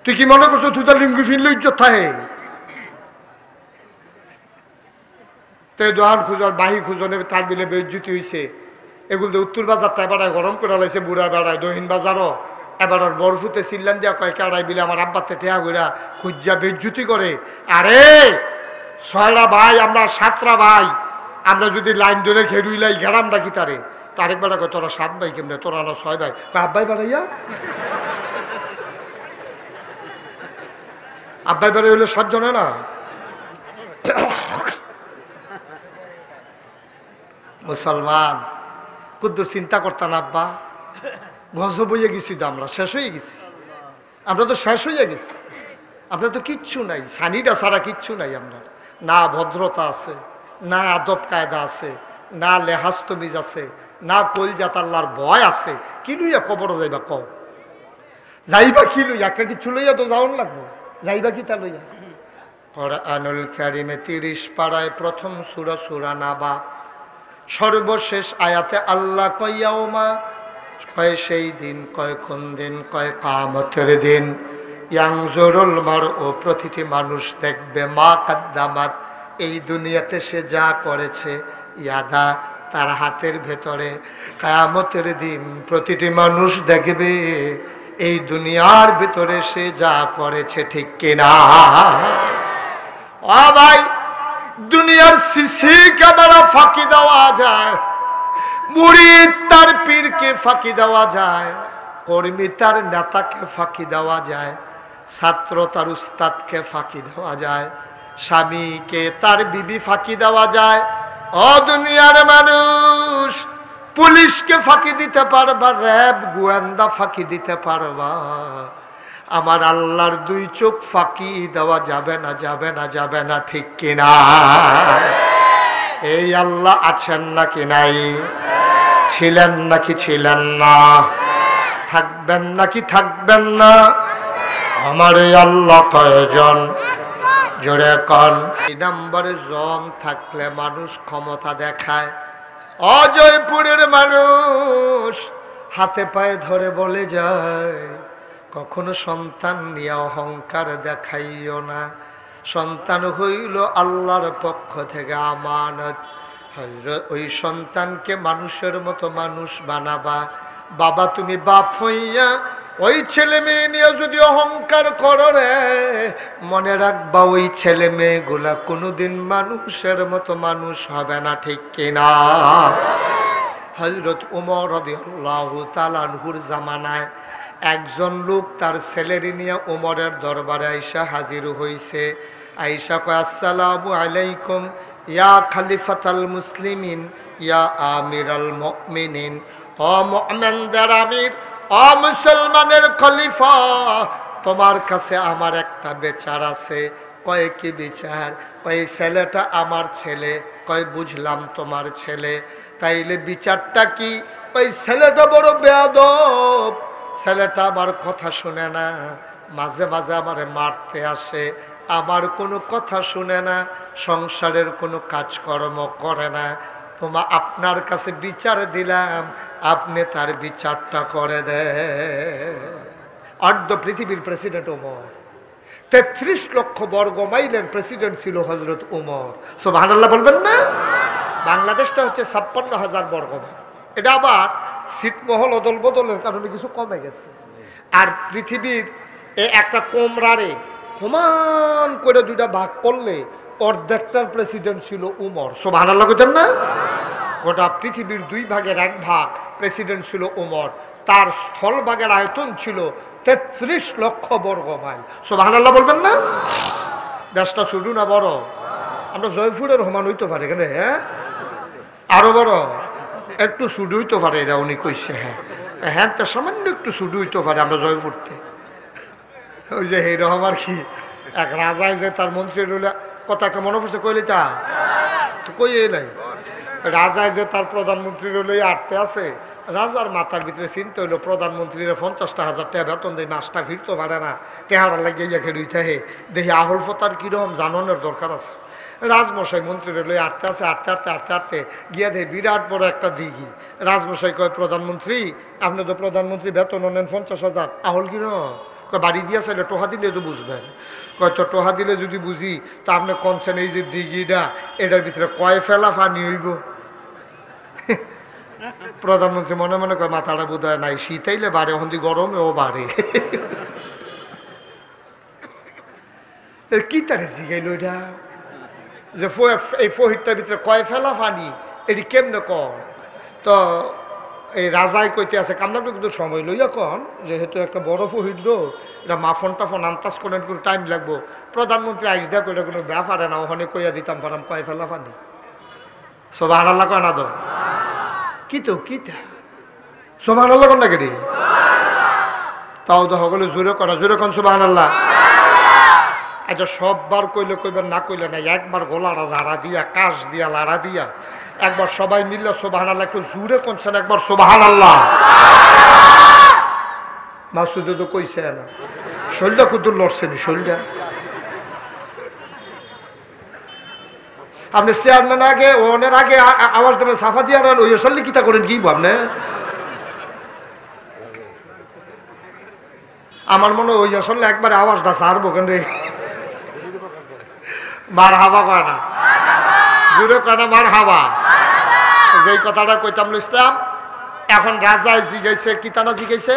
তুই কি মনে করছো তুই তো লিঙ্গি ফিনলে ইজ্জত থাকে? তো দোকান খুঁজার বাহি খুঁজনে তার বিলে বেজ্জুতি হইছে, এগুলো উত্তর বাজারটা এবার গরম করে লাইছে, বুড়া বেড়ায় দহিন বাজারও এবার বরফুতে চিল্লান দিয়া কয় কাড়াই বিলে আমার আব্বাতে ঠেয়া ঘুরা খুঁজা বেজ্জুতি করে। আরে 6টা ভাই আমরা 7টা ভাই, আমরা যদি লাইন ধরে খেরুইলাই গেলাম ডাকি তারে, তারেক বেড়া কয় তোরা 7 ভাই কেমনে, তোরা না 6 ভাই, আব্বাই বেড়াইয়া আব্বাই বেড়াই হইলে 7 জনে না। মুসলমান কুদ্দুর চিন্তা করতাম আব্বা, গজব হয়ে গেছি তো, আমরা শেষ হয়ে গেছি, আমরা তো শেষ হয়ে গেছি, আমরা তো কিচ্ছু নাই, সানিটা ছাড়া কিচ্ছু নাই। আমরা না ভদ্রতা আছে, না আদব কায়দা আছে, না লেহাজ তমিজ আছে, না কলজাত আল্লাহর ভয় আছে। কি লইয়া কবর যাইবা, কও যাইবা কি লইয়া, একটা কিছু লইয়া তো যাওন লাগবো, যাইবা কি তা লইয়া? কোরআনুল কারিমে 30 পাড়ায় প্রথম সূরা সূরা নাবা সর্বশেষ আয়াতে আল্লাহ কয়াউমা, কয় সেই দিন, কয় কোন দিন, কয় কিয়ামতের দিন, ইয়ানজুরুল মারউ, প্রতিটি মানুষ দেখবে, মা কাদ্দামাত, এই দুনিয়াতে সে যা করেছে, ইয়াদা, তার হাতের ভেতরে। কিয়ামতের দিন প্রতিটি মানুষ দেখবে এই দুনিয়ার ভিতরে সে যা করেছে, ঠিক কিনা? ও ভাই, দুনিয়ার সিসি ক্যামেরা ফাঁকি দেওয়া যায়, মুরিদ তার পীরকে ফাঁকি দেওয়া যায়, কর্মী তার নেতাকে ফাঁকি দেওয়া যায়, ছাত্র তার উস্তাদকে ফাঁকি দেওয়া যায়, স্বামীকে তার বিবি ফাঁকি দেওয়া যায়। ও দুনিয়ার মানুষ, পুলিশকে ফাঁকি দিতে পারবা, র্যাব গোয়েন্দা ফাঁকি দিতে পারবা, আমার আল্লাহর 2 চোখ ফাঁকি দেওয়া যাবে না, যাবে না, যাবে না, ঠিক কিনা? এই আল্লাহ আছেন নাকি নাই? ছিলেন নাকি ছিলেন না? থাকবেন নাকি থাকবেন না? আমার এই আল্লাহ কয়জন? জোরে কন। এই নম্বরে জন থাকলে মানুষ ক্ষমতা দেখায়। অজয়পুরের মানুষ হাতে পায়ে ধরে বলে যায়, কখনো সন্তান নিয়ে অহংকার দেখাইও না, সন্তান হইল আল্লাহর পক্ষ থেকে আমানত। ওই সন্তানকে মানুষের মতো মানুষ বানাবা। বাবা তুমি বাপ হইয়া ওই ছেলে মেয়ে নিয়ে যদি অহংকার করো রে, মনে রাখবা ওই ছেলে মেয়েগুলা কোনোদিন মানুষের মতো মানুষ হবে না, ঠিক কিনা? হযরত ওমর রাদিয়াল্লাহু তাআলা আনহুর জামানায় একজন লোক তার ছেলেরে নিয়ে ওমরের দরবারে আইসা হাজির হইছে। আইসা কয়, আসসালামু আলাইকুম ইয়া খলিফাতাল মুসলিমিন ইয়া আমিরাল মুমিনিন। ও মুমিনদের আমির, ও মুসলমানের খলিফা, তোমার কাছে আমার একটা বিচার আছে। কয় কি বিচার? কয় ছেলেটা আমার ছেলে। কয় বুঝলাম তোমার ছেলে, তাইলে বিচারটা কি? ওই ছেলেটা বড় বেয়াদব, ছেলেটা আমার কথা শুনে না, মাঝে মাঝে আমারে মারতে আসে, আমার কোনো কথা শুনে না, সংসারের কোনো কাজকর্ম করে না। আপনার কাছে বিচার দিলাম, আপনি তার বিচারটা করে দেন। অর্ধ পৃথিবীর প্রেসিডেন্ট ওমর, ৩৩ লক্ষ বর্গ মাইলের প্রেসিডেন্ট ছিল হযরত ওমর। সুবহানাল্লাহ বলবেন না? বাংলাদেশটা হচ্ছে ৫৬,০০০ বর্গ মাইল। এটা আবার ছিটমহল অদল বদলের কারণে কিছু কমে গেছে। আর পৃথিবীর একটা কোমরারে সমান করে দুইটা ভাগ করলে অর্ধেকটার প্রেসিডেন্ট ছিল উমর। সুবহানাল্লাহ কইতেন না? গোটা পৃথিবীর 2 ভাগের 1 ভাগ প্রেসিডেন্ট ছিল উমর। তার স্থলভাগের আয়তন ছিল ৩৩ লক্ষ বর্গ মাইল। সুবহানাল্লাহ বলবেন না? দেশটা ছোট না বড়? আমরা জয়পুরের সমান হইতে পারে কেন? হ্যাঁ, আরো বড়, একটু ছোট হইতে পারে, এটা উনি কইছে। হ্যাঁ হ্যাঁ, তো সামান্য একটু ছোট হইতে পারে আমরা জয়পুরতে। ওই যে এইরকম আর কি, এক রাজায় যে তার মন্ত্রী রইলে কথা একটা মনে পড়ছে, কইলে তা কই নাই, রাজায় যে তার প্রধানমন্ত্রী রইলে আটতে আছে, রাজার মাথার ভিতরে চিন্তা হইলো প্রধানমন্ত্রীরা ৫০,০০০ টাকা বেতন দেয়, মাসটা ফিরতে পারে না, টেহারা লাগিয়ে ইয়াকে রইতে হে, দেখি আহল ফতার কিরকম জানানোর দরকার আছে। রাজমশাই মন্ত্রী রইলে আটতে আছে, আটতে গিয়া দেয় বিরাট বড় একটা দিঘি। রাজমশাই কয়, প্রধানমন্ত্রী আপনি তো প্রধানমন্ত্রী বেতন নেন ৫০,০০০, আহল কিরকম? কয় বাড়ি দিয়া চাইলে টোহা দিলে তো বুঝবেন। কয় তো টোহা দিলে যদি বুঝি, তা আপনি কনছেন এই যে দিঘিটা, এটার ভিতরে কয় ফেলা পানি হইব? প্রধানমন্ত্রী মনে মনে কয় মাথাটা বোধ হয় নাই, শীতাইলে বাড়ে, হন্দি গরমেও বাড়ে। কি তারে জিগাইল এটা যে এই ফহিরটার ভিতরে কয় ফেলা পানি, এটি কেমনে কন? তো এই রাজায় কইতে আছে, কামনাটা কিন্তু সময় লইয়া কন, যেহেতু একটা বড় ফহির দো, এটা মাফন টাফন আন্তাজ করেন, একটু টাইম লাগবো। প্রধানমন্ত্রী আইস দেখ, ওইটা কোনো ব্যাপারে না, ওখানে কইয়া দিতাম পারাম কয় ফেলা পানি। সুবহানাল্লাহ কয় না? তো কি তো কিতা সুবহানাল্লাহ কোন লাগে রে? তাও তো সকলে জোরে করা, জোরে কোন সুবহানাল্লাহ। আচ্ছা, সববার কইলে কইবেন, না কইলে না, একবার গলাটা ঝাড়া দিয়া, কাশ দিয়া, লাড়া দিয়া, একবার সবাই মিললে সুবহানাল্লাহ একটু জোরে কোনছেন, একবার সুবহানাল্লাহ। মাসুদে তো কইছে না, শরীরটা কুদুর লড়ছেনি, শরীরটা। আপনি চেয়ারম্যান আগে ওনের আগে আওয়াজ দেবেন, সাফা দিয়ে আনেন, ওই আসলে কিতা করেন কি আপনি? আমার মনে ওই আসলে একবারে আওয়াজটা ছাড়বো কেন রে? মার হাবা কয় না, জোরে কয় না, মার হাবা। যেই কথাটা কইতাম লইতাম, এখন রাজায় জিগাইছে, কিতানা জিগাইছে,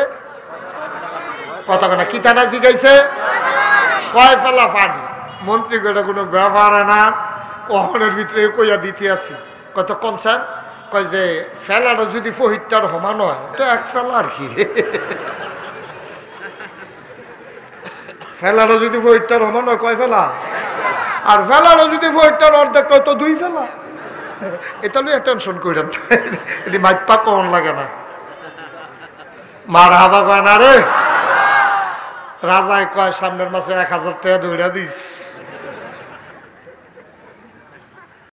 কথা কেনা কিতানা জিগাইছে, কয় ফেলা পানি। মন্ত্রী কইটা কোনো ব্যাপার না, ওহনের ভিতরে কইয়া দিতে আসি। কত কনসান? কয় যে ফেলাটা যদি ফহিরটার সমান হয় তো এক ফেলা আর কি, ফেলাটা যদি ফহিরটার সমান হয় কয় ফেলা, আর ফেলাটা যদি ফহিরটার অর্ধেক হয় তো 2 ফেলা। এটা লইয়া টেনশন করেন, এটি মাইপা কন লাগে না, মার হাবা কয় না রে। রাজায় কয় সামনের মাসে ১,০০০ টাকা দৌড়া দিস।